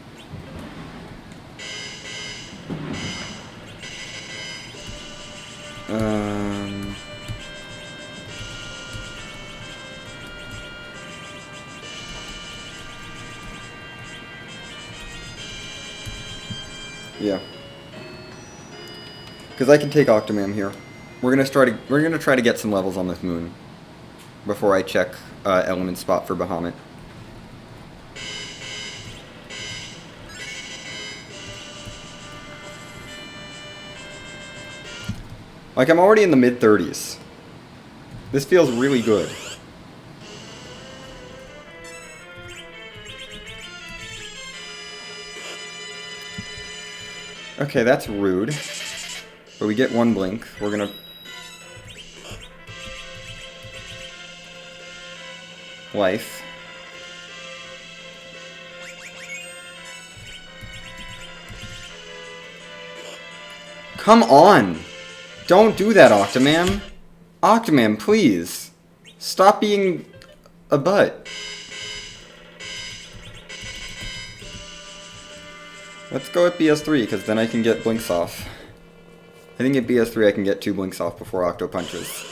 Yeah. Because I can take Octomam here. We're gonna try to get some levels on this moon before I check element spot for Bahamut. Like, I'm already in the mid-30s. This feels really good. Okay, that's rude. But we get 1 blink. We're gonna... Life. Come on! Don't do that, Octomam! Octomam, please! Stop being a butt. Let's go at BS3, because then I can get blinks off. I think at BS3 I can get 2 blinks off before Octo punches.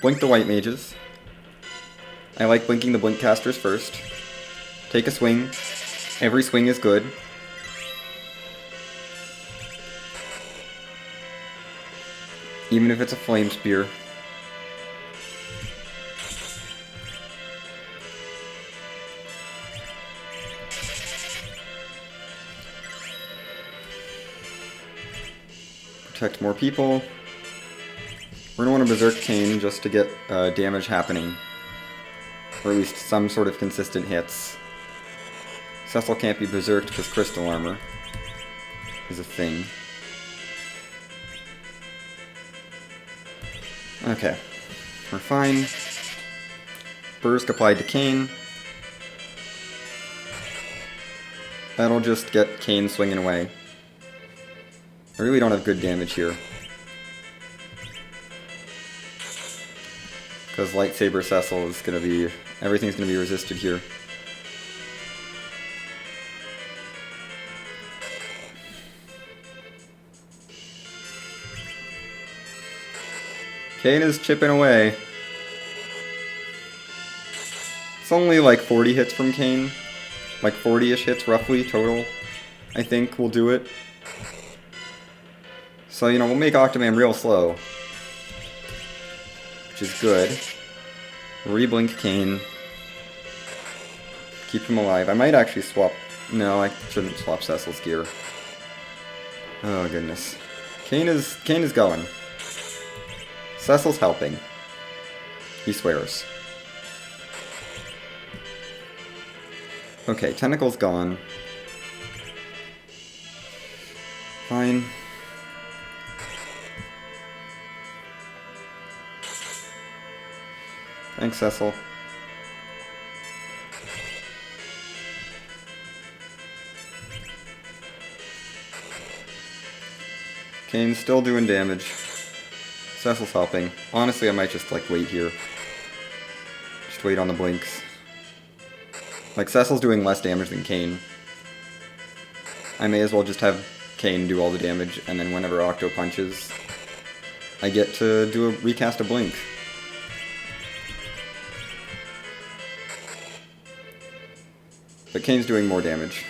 Blink the white mages. I like blinking the blink casters first. Take a swing. Every swing is good. Even if it's a flame spear. Protect more people. We're going to want to Berserk Kane just to get damage happening. Or at least some sort of consistent hits. Cecil can't be berserked because crystal armor is a thing. Okay. We're fine. Burst applied to Kane. That'll just get Kane swinging away. I really don't have good damage here. Because Lightsaber Cecil is gonna be... everything's gonna be resisted here. Kane is chipping away. It's only like 40 hits from Kane. Like 40-ish hits roughly total. I think we'll do it. So, you know, we'll make Octomam real slow. Which is good. Re-blink Kane. Keep him alive. I might actually swap... no, I shouldn't swap Cecil's gear. Oh, goodness. Kane is going. Cecil's helping. He swears. Okay, Tentacle's gone. Fine. Thanks, Cecil. Kane's still doing damage. Cecil's helping. Honestly, I might just, like, wait here. Just wait on the blinks. Like, Cecil's doing less damage than Kane. I may as well just have Kane do all the damage, and then whenever Octo punches, I get to do a recast a blink. But Kane's doing more damage.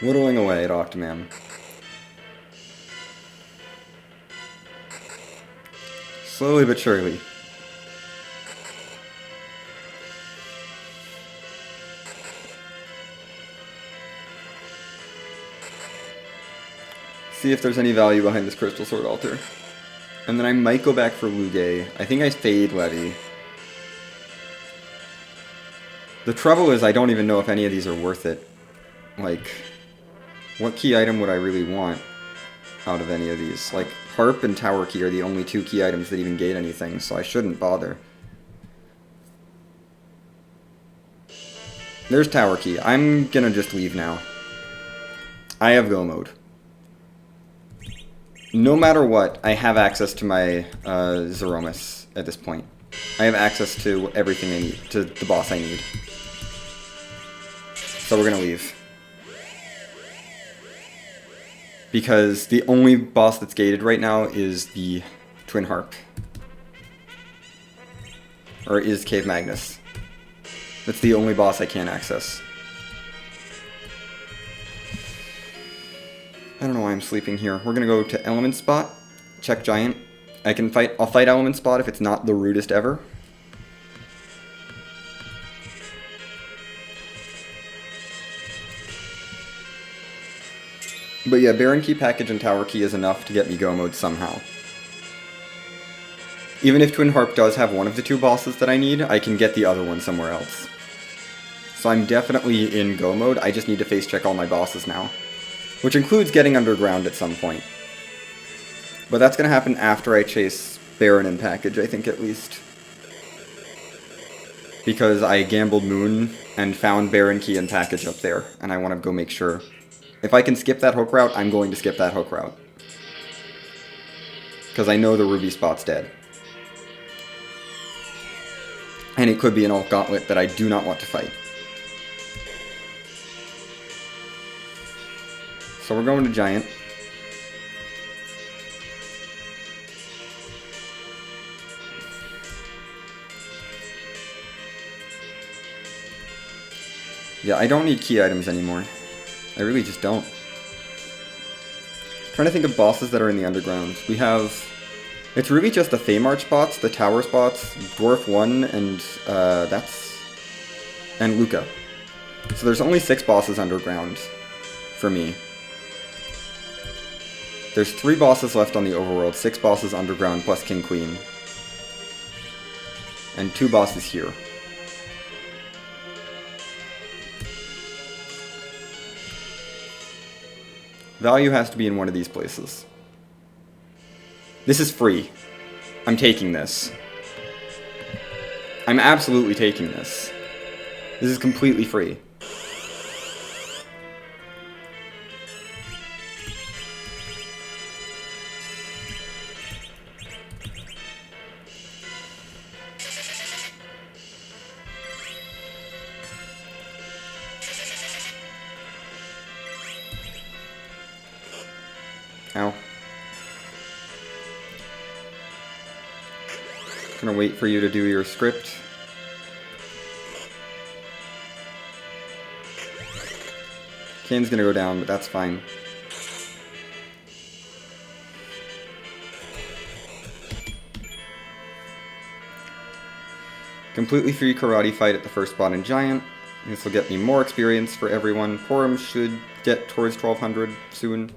Whittling away at Octomam. Slowly but surely. See if there's any value behind this Crystal Sword Altar. And then I might go back for Lugae. I think I fade Levy. The trouble is I don't even know if any of these are worth it. Like, what key item would I really want out of any of these? Like, Harp and Tower Key are the only two key items that even gate anything, so I shouldn't bother. There's Tower Key. I'm gonna just leave now. I have Go Mode. No matter what, I have access to my Zeromus at this point. I have access to everything I need, to the boss I need. So we're gonna leave. Because the only boss that's gated right now is the Twin Harp. Or is Cave Magnus. That's the only boss I can't access. I don't know why I'm sleeping here. We're gonna go to Element Spot, check Giant. I'll fight Element Spot if it's not the rudest ever. But yeah, Baron Key Package and Tower Key is enough to get me Go Mode somehow. Even if Twin Harp does have one of the two bosses that I need, I can get the other one somewhere else. So I'm definitely in Go Mode, I just need to face check all my bosses now. Which includes getting underground at some point. But that's going to happen after I chase Baron and Package, I think at least. Because I gambled Moon and found Baron Key and Package up there, and I want to go make sure. If I can skip that hook route, I'm going to skip that hook route. Because I know the Ruby spot's dead. And it could be an Alt Gauntlet that I do not want to fight. So we're going to Giant. Yeah, I don't need key items anymore. I really just don't. Trying to think of bosses that are in the underground. We have... It's really just the Feymarch spots, the Tower spots, Dwarf 1, and that's... and Luca. So there's only 6 bosses underground for me. There's 3 bosses left on the overworld, 6 bosses underground plus King Queen. And 2 bosses here. Value has to be in one of these places. This is free. I'm taking this. I'm absolutely taking this. This is completely free. Ow. Gonna wait for you to do your script. Kane's gonna go down, but that's fine. Completely free karate fight at the first spot in Giant. This will get me more experience for everyone. Porum should get towards 1200 soon.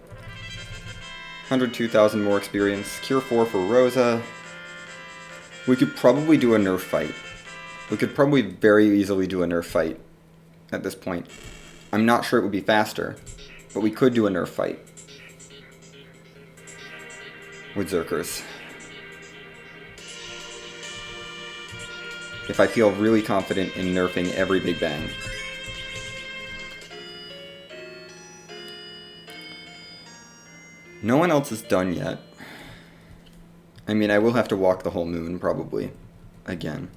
102,000 more experience. Cure 4 for Rosa. We could probably do a nerf fight. We could probably very easily do a nerf fight at this point. I'm not sure it would be faster, but we could do a nerf fight with Zerkers. If I feel really confident in nerfing every Big Bang. No one else is done yet. I mean, I will have to walk the whole moon, probably. Again.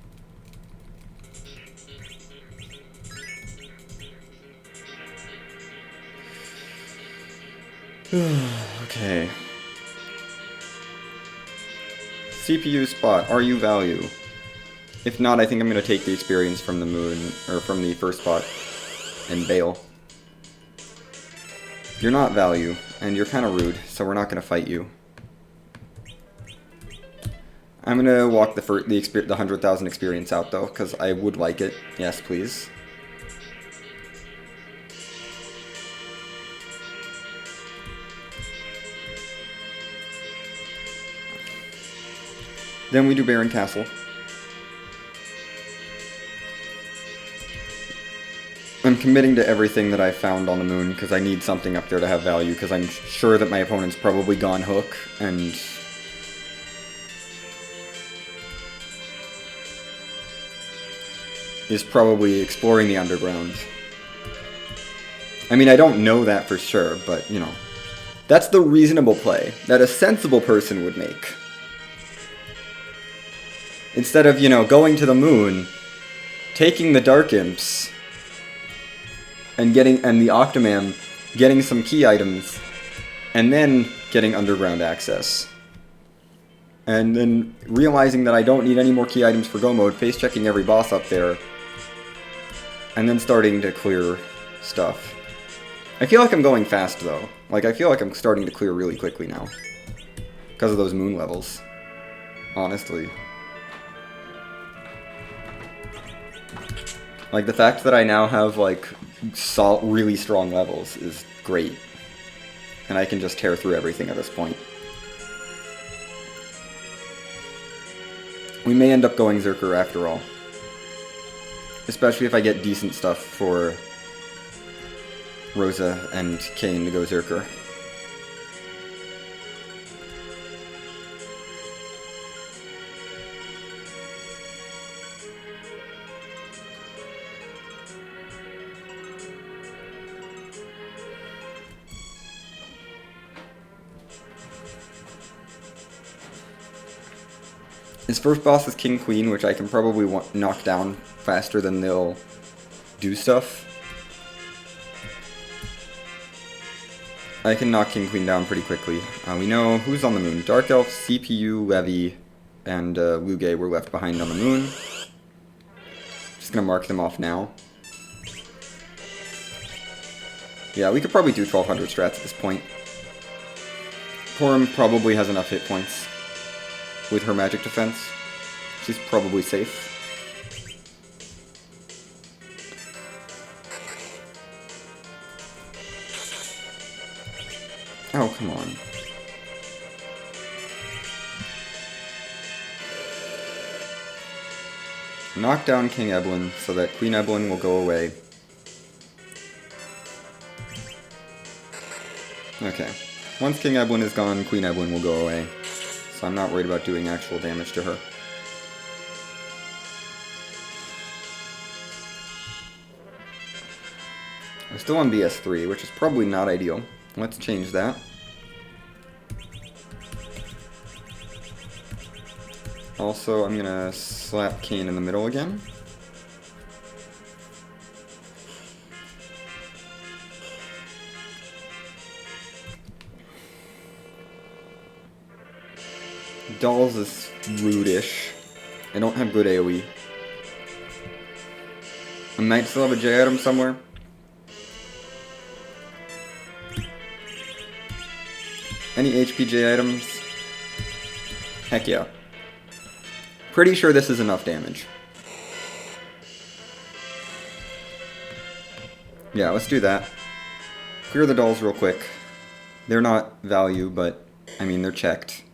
Okay. CPU spot, are you value? If not, I think I'm going to take the experience from the moon, or from the first spot, and bail. You're not value, and you're kind of rude, so we're not going to fight you. I'm gonna walk the 100,000 experience out though, because I would like it. Yes, please. Then we do Baron Castle. I'm committing to everything that I found on the moon, because I need something up there to have value, because I'm sure that my opponent's probably gone hook, and... is probably exploring the underground. I mean, I don't know that for sure, but, you know. That's the reasonable play that a sensible person would make. Instead of, you know, going to the moon, taking the Dark Imps, and the Octomam, getting some key items, and then getting underground access. And then realizing that I don't need any more key items for Go Mode, face checking every boss up there, and then starting to clear stuff. I feel like I'm going fast though. Like, I feel like I'm starting to clear really quickly now. Because of those moon levels. Honestly. Like, the fact that I now have, like, really strong levels is great. And I can just tear through everything at this point. We may end up going Zerker after all. Especially if I get decent stuff for Rosa and Kane to go Zerker. His first boss is King Queen, which I can probably knock down faster than they'll do stuff. I can knock King Queen down pretty quickly. We know who's on the moon. Dark Elf, CPU, Levy, and Luge were left behind on the moon. Just gonna mark them off now. Yeah, we could probably do 1200 strats at this point. Porum probably has enough hit points. With her magic defense, she's probably safe. Oh, come on. Knock down King Eblin so that Queen Eblin will go away. Okay. Once King Eblin is gone, Queen Eblin will go away. So I'm not worried about doing actual damage to her. I'm still on BS3, which is probably not ideal. Let's change that. Also, I'm gonna slap Kane in the middle again. Dolls is rude-ish. I don't have good AoE. I might still have a J item somewhere. Any HP J items? Heck yeah. Pretty sure this is enough damage. Yeah, let's do that. Clear the dolls real quick. They're not value, but, I mean, they're checked.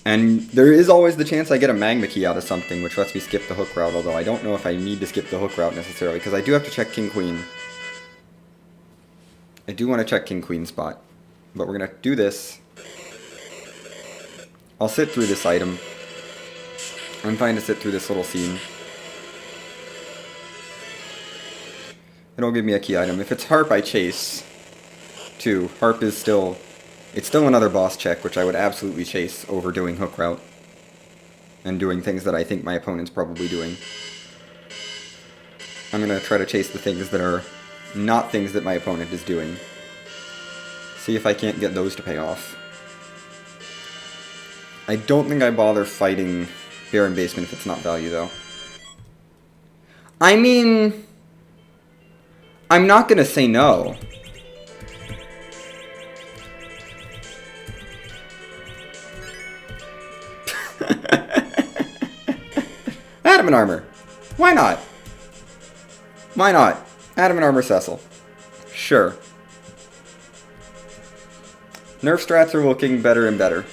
And there is always the chance I get a Magma Key out of something, which lets me skip the hook route, although I don't know if I need to skip the hook route necessarily, because I do have to check King Queen. I do want to check King Queen spot, but we're going to do this. I'll sit through this item. I'm fine to sit through this little scene. It'll give me a key item. If it's Harp, I chase. 2. Harp is still... It's still another boss check, which I would absolutely chase over doing hook route. And doing things that I think my opponent's probably doing. I'm going to try to chase the things that are not things that my opponent is doing. See if I can't get those to pay off. I don't think I bother fighting Baron Basement if it's not value, though. I mean... I'm not going to say no. Adamant Armor. Why not? Why not? Adamant Armor Cecil. Sure. Nerf strats are looking better and better.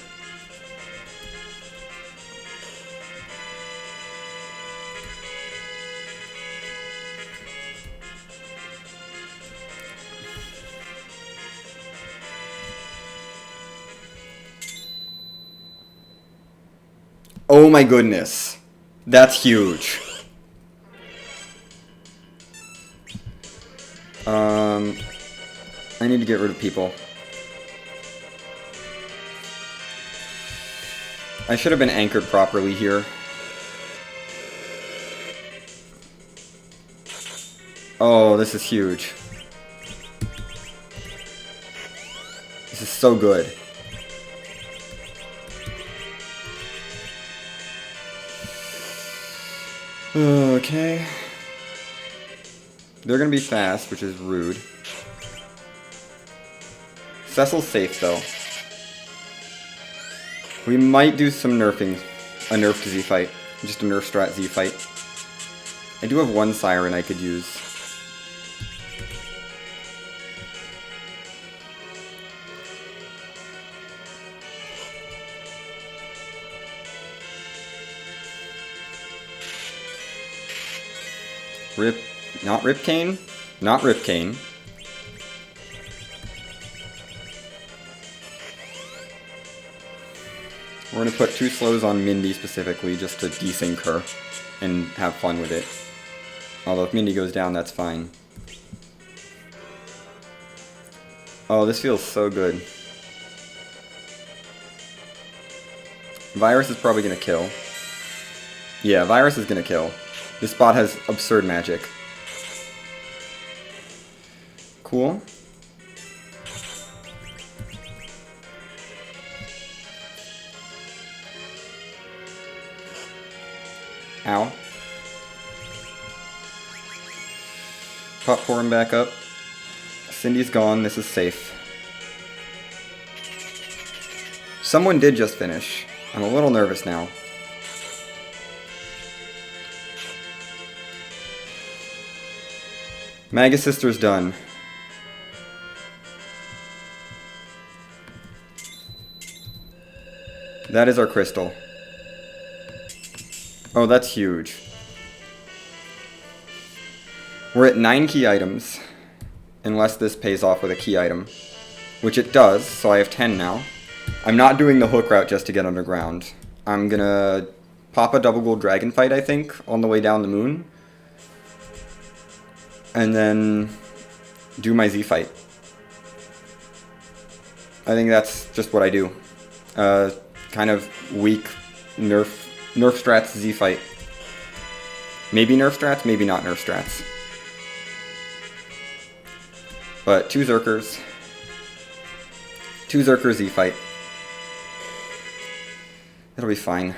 Oh my goodness. That's huge. I need to get rid of people. I should have been anchored properly here. Oh, this is huge. This is so good. Okay. They're gonna be fast, which is rude. Cecil's safe, though. We might do some nerfing. A nerfed Z fight. Just a nerf strat Z fight. I do have one Siren I could use. Not Ripcane? Not Ripcane. We're going to put 2 slows on Mindy specifically, just to desync her and have fun with it. Although if Mindy goes down, that's fine. Oh, this feels so good. Virus is probably going to kill. Yeah, Virus is going to kill. This bot has absurd magic. Cool. Ow. Pop Forum back up. Cindy's gone, this is safe. Someone did just finish. I'm a little nervous now. Magus Sister's done. That is our crystal. Oh, that's huge. We're at 9 key items, unless this pays off with a key item, which it does, so I have 10 now. I'm not doing the hook route just to get underground. I'm gonna pop a double gold dragon fight, I think, on the way down the moon, and then do my Z fight. I think that's just what I do. Kind of weak nerf strats Z fight. Maybe nerf strats, maybe not nerf strats. But 2 Zerkers. 2 Zerker Z fight. It'll be fine.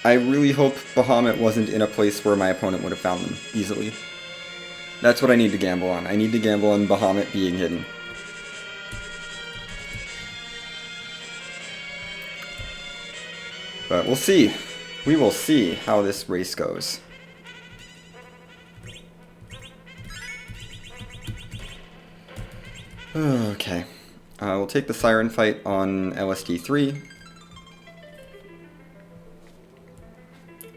I really hope Bahamut wasn't in a place where my opponent would have found them easily. That's what I need to gamble on. I need to gamble on Bahamut being hidden. But we'll see. We will see how this race goes. Okay. We'll take the Siren fight on LSD3.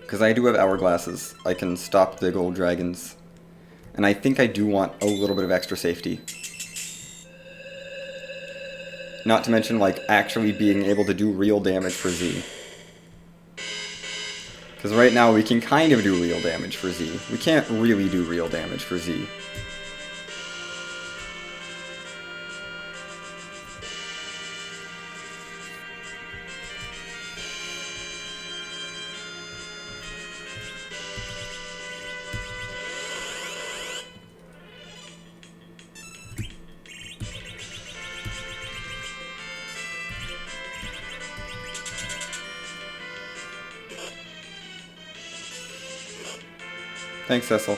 Because I do have hourglasses. I can stop the gold dragons. And I think I do want a little bit of extra safety. Not to mention, like, actually being able to do real damage for Z. Because right now we can kind of do real damage for Z. We can't really do real damage for Z. Thanks, Cecil.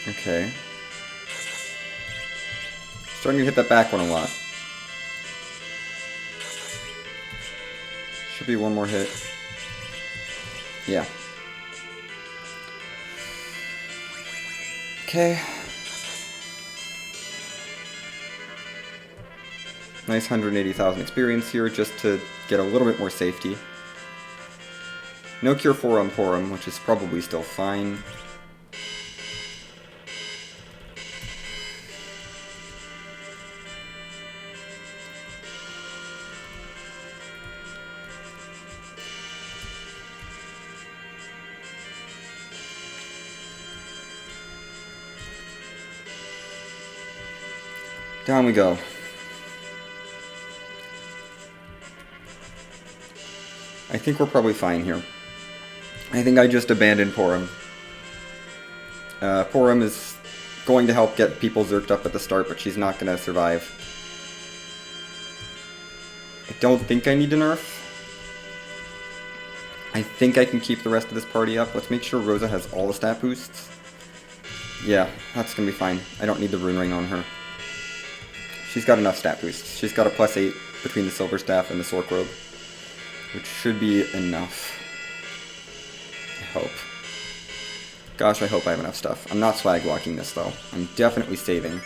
Okay. Starting to hit that back one a lot. Should be one more hit. Yeah. Okay. Nice 180,000 experience here just to get a little bit more safety. No Cure 4 on Porum, which is probably still fine. Down we go. I think we're probably fine here. I think I just abandoned Porum. Porum is going to help get people zerked up at the start, but she's not going to survive. I don't think I need to nerf. I think I can keep the rest of this party up. Let's make sure Rosa has all the stat boosts. Yeah, that's going to be fine. I don't need the Rune Ring on her. She's got enough stat boosts. She's got a +8 between the Silver Staff and the Sork Robe, which should be enough. I hope. Gosh, I hope I have enough stuff. I'm not swag walking this though. I'm definitely saving.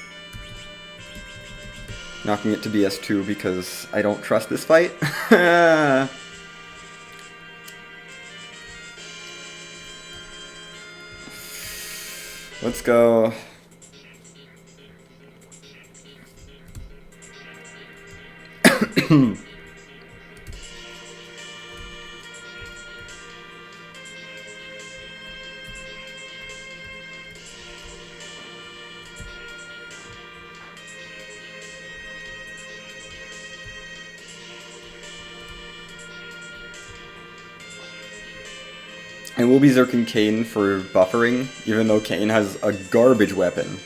Knocking it to BS2 because I don't trust this fight. Let's go. I will be zerking Kayn for buffering, even though Kayn has a garbage weapon.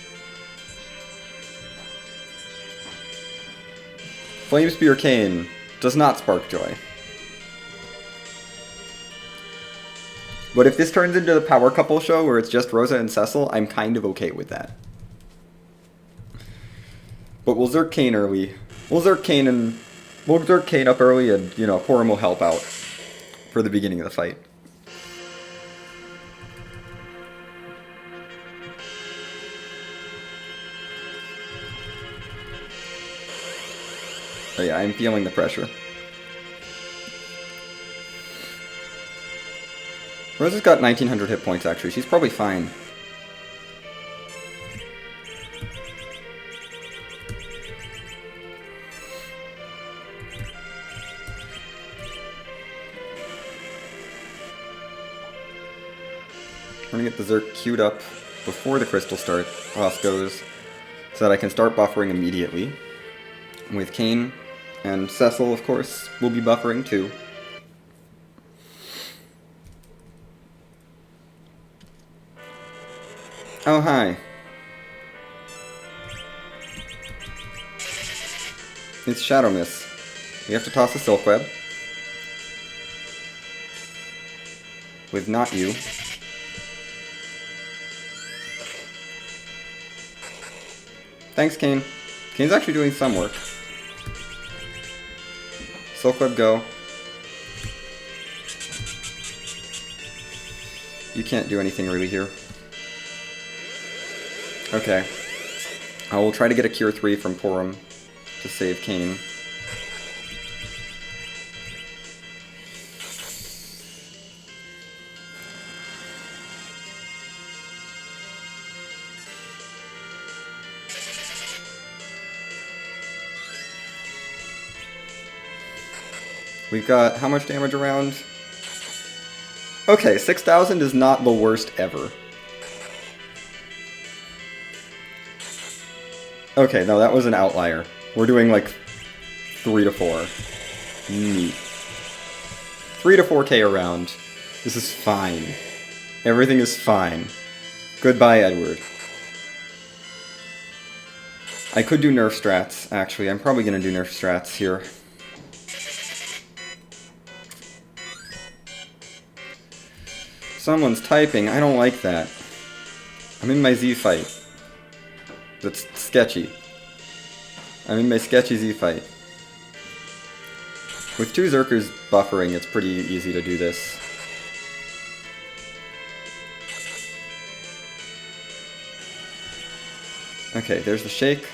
Flame Spear Kayn does not spark joy. But if this turns into the power couple show where it's just Rosa and Cecil, I'm kind of okay with that. But we'll zerk Kayn early. We'll zerk Kayn up early and, you know, Porum will help out for the beginning of the fight. Oh yeah, I'm feeling the pressure. Rosa's got 1900 hit points actually. She's probably fine. I'm gonna get the Zerk queued up before the crystal toss goes so that I can start buffering immediately with Kayn. And Cecil, of course, will be buffering too. Oh, hi. It's Shadow Miss. We have to toss a Silk Web. With not you. Thanks, Kayn. Kayn's actually doing some work. Silk Web, go. You can't do anything really here. Okay. I will try to get a Cure 3 from Porum to save Kayn. We've got how much damage around? Okay, 6,000 is not the worst ever. Okay, no, that was an outlier. We're doing like 3 to 4. Neat. 3 to 4k around. This is fine. Everything is fine. Goodbye, Edward. I could do nerf strats, actually. I'm probably going to do nerf strats here. Someone's typing. I don't like that. I'm in my Z fight. That's sketchy. I'm in my sketchy Z fight. With 2 Zerkers buffering, it's pretty easy to do this. Okay, there's the shake.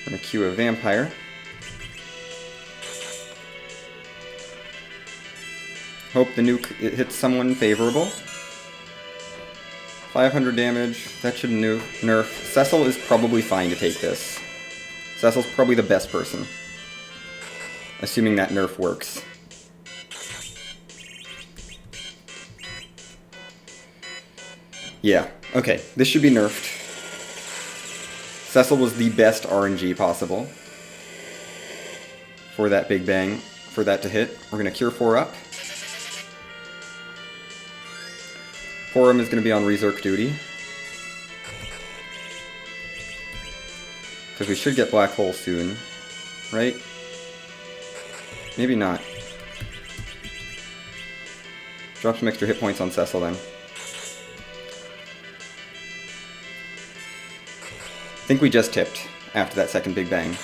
I'm gonna queue a vampire. Hope the nuke hits someone favorable. 500 damage, that should nerf. Cecil is probably fine to take this. Cecil's probably the best person. Assuming that nerf works. Yeah, okay, this should be nerfed. Cecil was the best RNG possible for that Big Bang, for that to hit. We're gonna cure 4 up. Porum is going to be on Reserc duty. Because we should get Black Hole soon, right? Maybe not. Drop some extra hit points on Cecil then. I think we just tipped after that second Big Bang.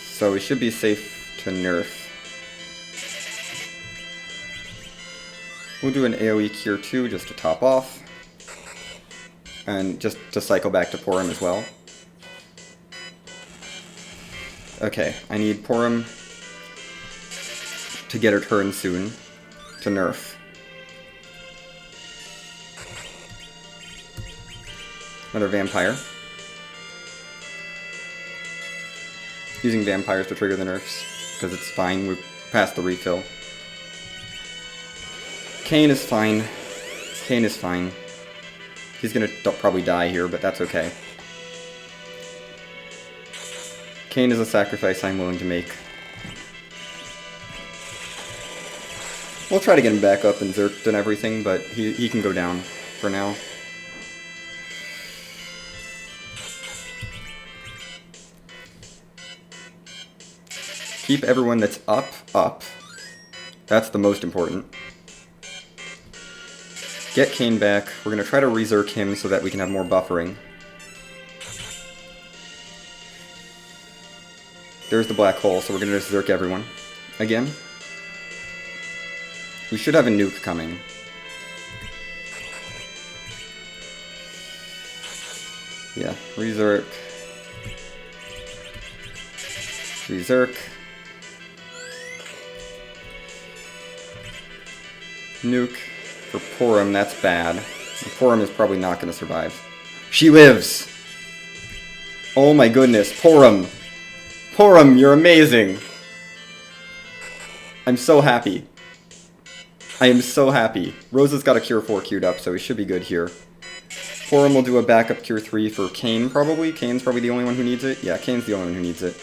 So we should be safe to nerf. We'll do an AoE Cure 2 just to top off. And just to cycle back to Porum as well. Okay, I need Porum to get her turn soon to nerf. Another vampire. Using vampires to trigger the nerfs, because it's fine, we're past the refill. Kane is fine. Kane is fine. He's gonna probably die here, but that's okay. Kane is a sacrifice I'm willing to make. We'll try to get him back up and zerked and everything, but he can go down for now. Keep everyone that's up. That's the most important. Get Kane back. We're going to try to reserc him so that we can have more buffering. There's the black hole, so we're going to just zerk everyone. Again. We should have a nuke coming. Yeah, reserc. Reserc. Nuke. For Porum, that's bad. Porum is probably not going to survive. She lives! Oh my goodness, Porum! Porum, you're amazing! I'm so happy. I am so happy. Rosa's got a Cure 4 queued up, so we should be good here. Porum will do a backup Cure 3 for Kane, probably. Kane's probably the only one who needs it. Yeah, Kane's the only one who needs it.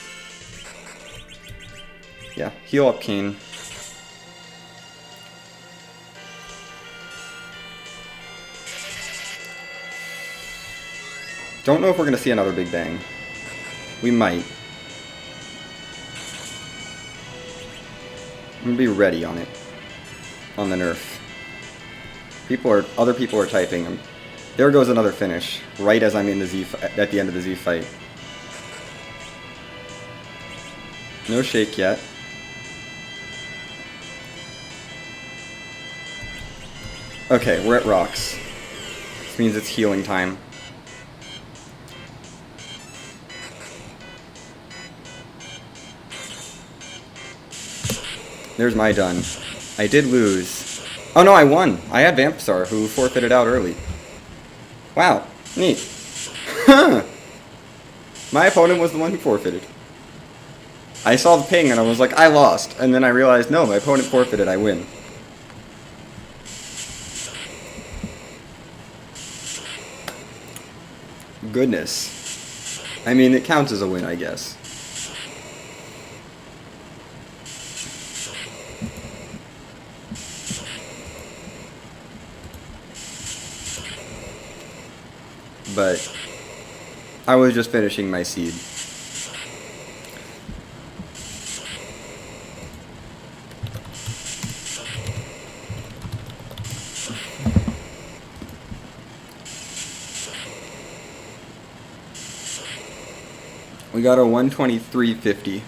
Yeah, heal up Kane. Don't know if we're going to see another Big Bang. We might. I'm going to be ready on it. On the nerf. Other people are typing. There goes another finish. Right as I'm in the at the end of the Z fight. No shake yet. Okay, we're at rocks. This means it's healing time. There's my done. I did lose. Oh no, I won. I had Vampsar, who forfeited out early. Wow, neat. My opponent was the one who forfeited. I saw the ping and I was like, I lost. And then I realized, no, my opponent forfeited, I win. Goodness. I mean, it counts as a win, I guess. but I was just finishing my seed. We got a 123.50.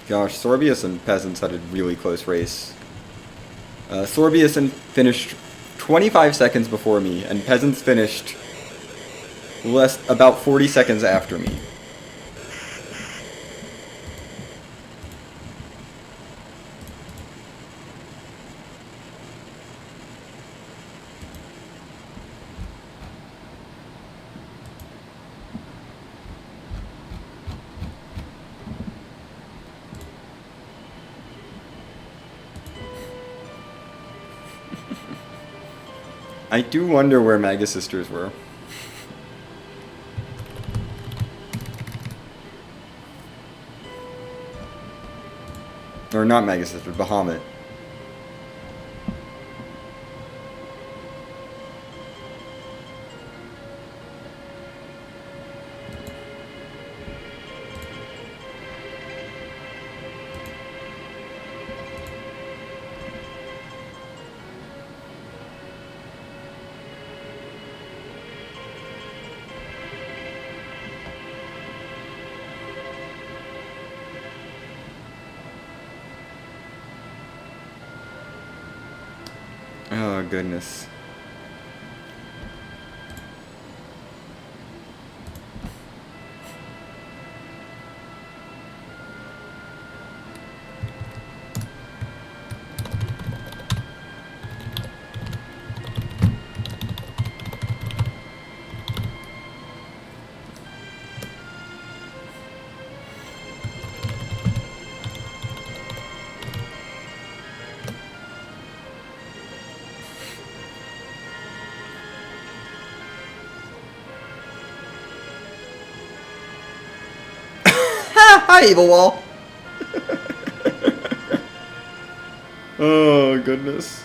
Gosh, Sorbius and Peasants had a really close race. Sorbius finished 25 seconds before me, and Peasants finished about 40 seconds after me. I do wonder where Magus Sisters were. Or not Magus Sisters, Bahamut. Oh, goodness. Hi, Evil Wall! Oh, goodness.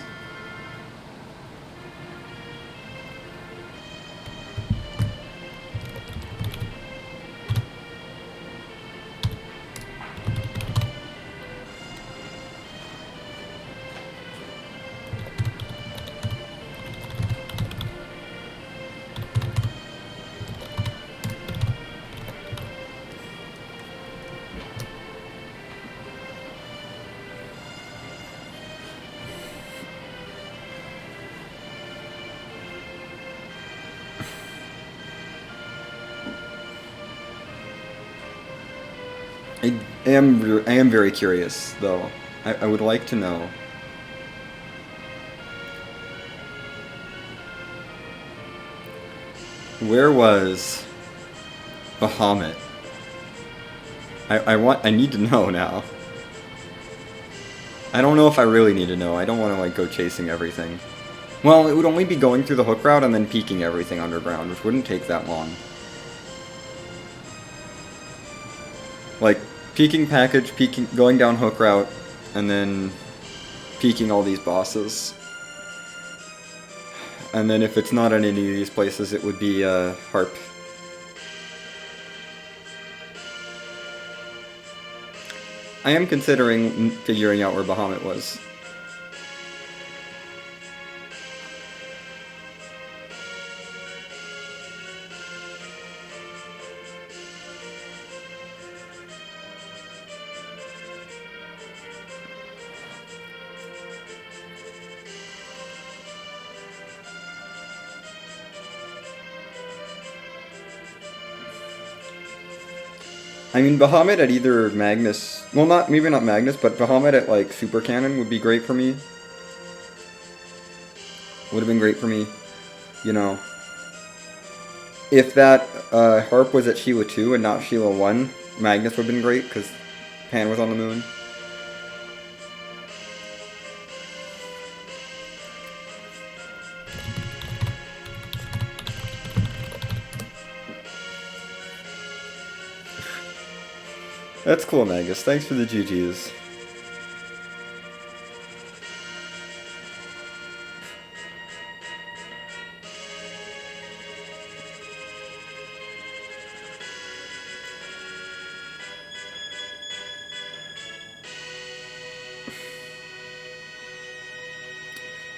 I am very curious, though. I would like to know. Where was Bahamut? I need to know now. I don't know if I really need to know. I don't want to, like, go chasing everything. Well, it would only be going through the hook route and then peeking everything underground, which wouldn't take that long. Like, peeking package, going down hook route, and then peeking all these bosses. And then if it's not in any of these places, it would be Harp. I am considering figuring out where Bahamut was. I mean, Bahamut at either Magnus... Well, maybe not Magnus, but Bahamut at, like, Super Cannon would be great for me. Would have been great for me. You know. If that Harp was at Sheila 2 and not Sheila 1, Magnus would have been great, because Pan was on the moon. That's cool, Magus. Thanks for the GGs.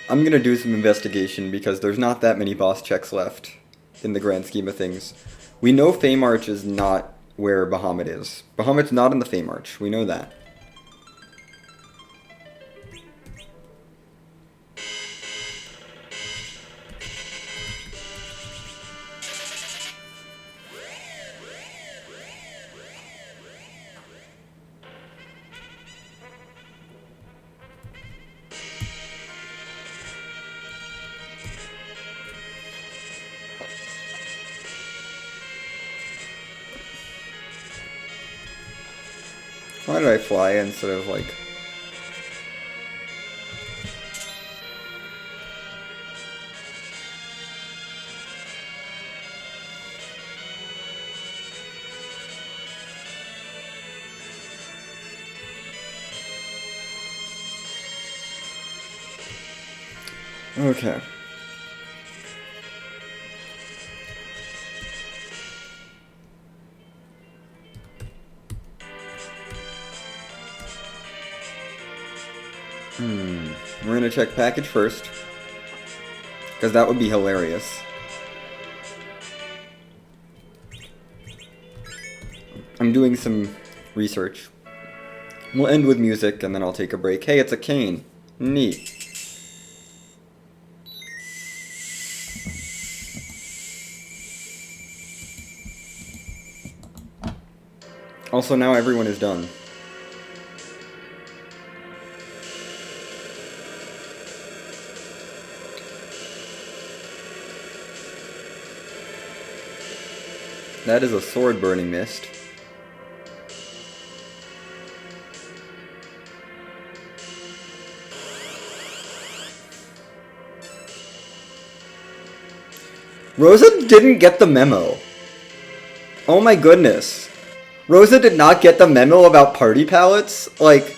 I'm gonna do some investigation because there's not that many boss checks left in the grand scheme of things. We know Fame Arch is not where Bahamut is. Bahamut's not in the Fame Arch. We know that. Why did I fly instead of, like... Okay. We're gonna check package first. Because that would be hilarious. I'm doing some research. We'll end with music and then I'll take a break. Hey, it's a cane. Neat. Also, now everyone is done. That is a sword burning mist. Rosa didn't get the memo. Oh my goodness. Rosa did not get the memo about party palettes? Like,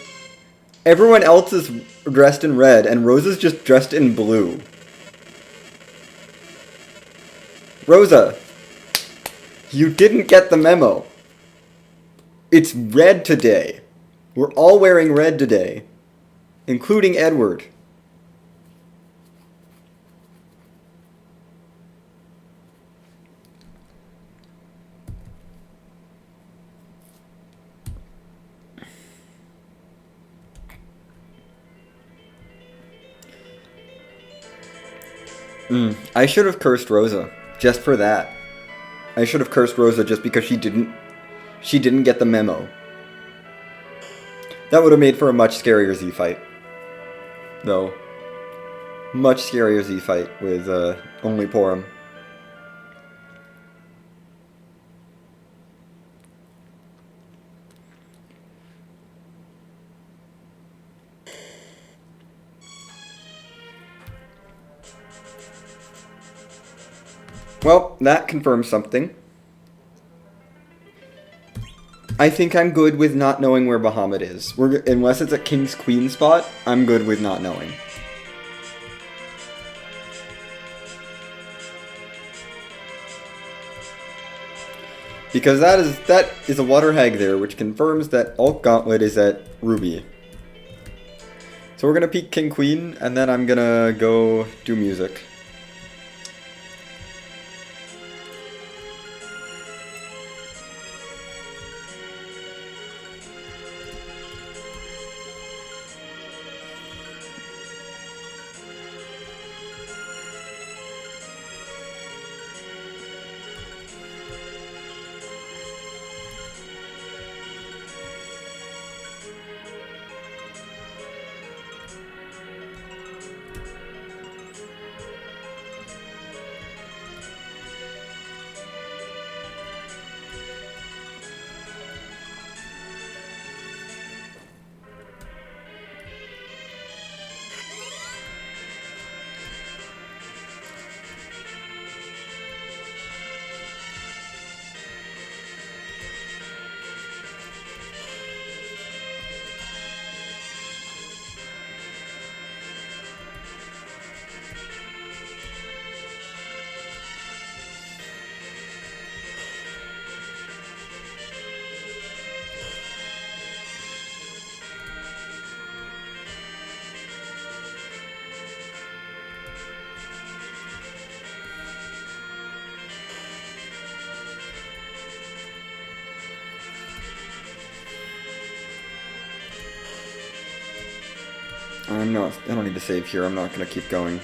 everyone else is dressed in red and Rosa's just dressed in blue. Rosa, you didn't get the memo. It's red today. We're all wearing red today, including Edward. I should have cursed Rosa, just for that. I should have cursed Rosa just because she didn't get the memo. That would have made for a much scarier Z fight. Though. Much scarier Z fight with only Porum. Well, that confirms something. I think I'm good with not knowing where Bahamut is. Unless it's a King's Queen spot, I'm good with not knowing. Because that is a water hag there, which confirms that Alt Gauntlet is at Ruby. So we're gonna peek King Queen, and then I'm gonna go do music. I don't need to save here. I'm not gonna keep going.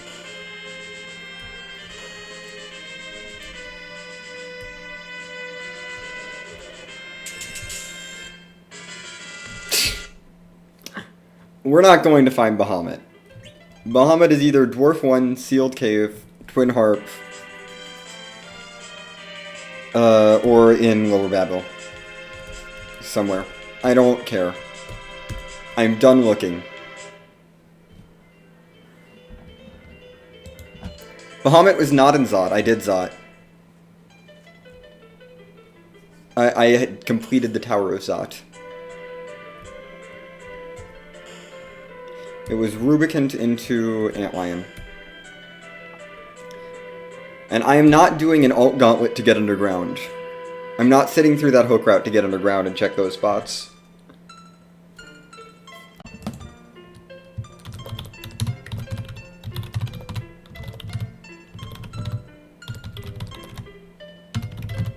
We're not going to find Bahamut. Bahamut is either Dwarf 1, Sealed Cave, Twin Harp, or in Lower Babel. Somewhere. I don't care. I'm done looking. Bahamut was not in Zot. I did Zot. I had completed the Tower of Zot. It was Rubicant into Antlion. And I am not doing an alt gauntlet to get underground. I'm not sitting through that hook route to get underground and check those spots.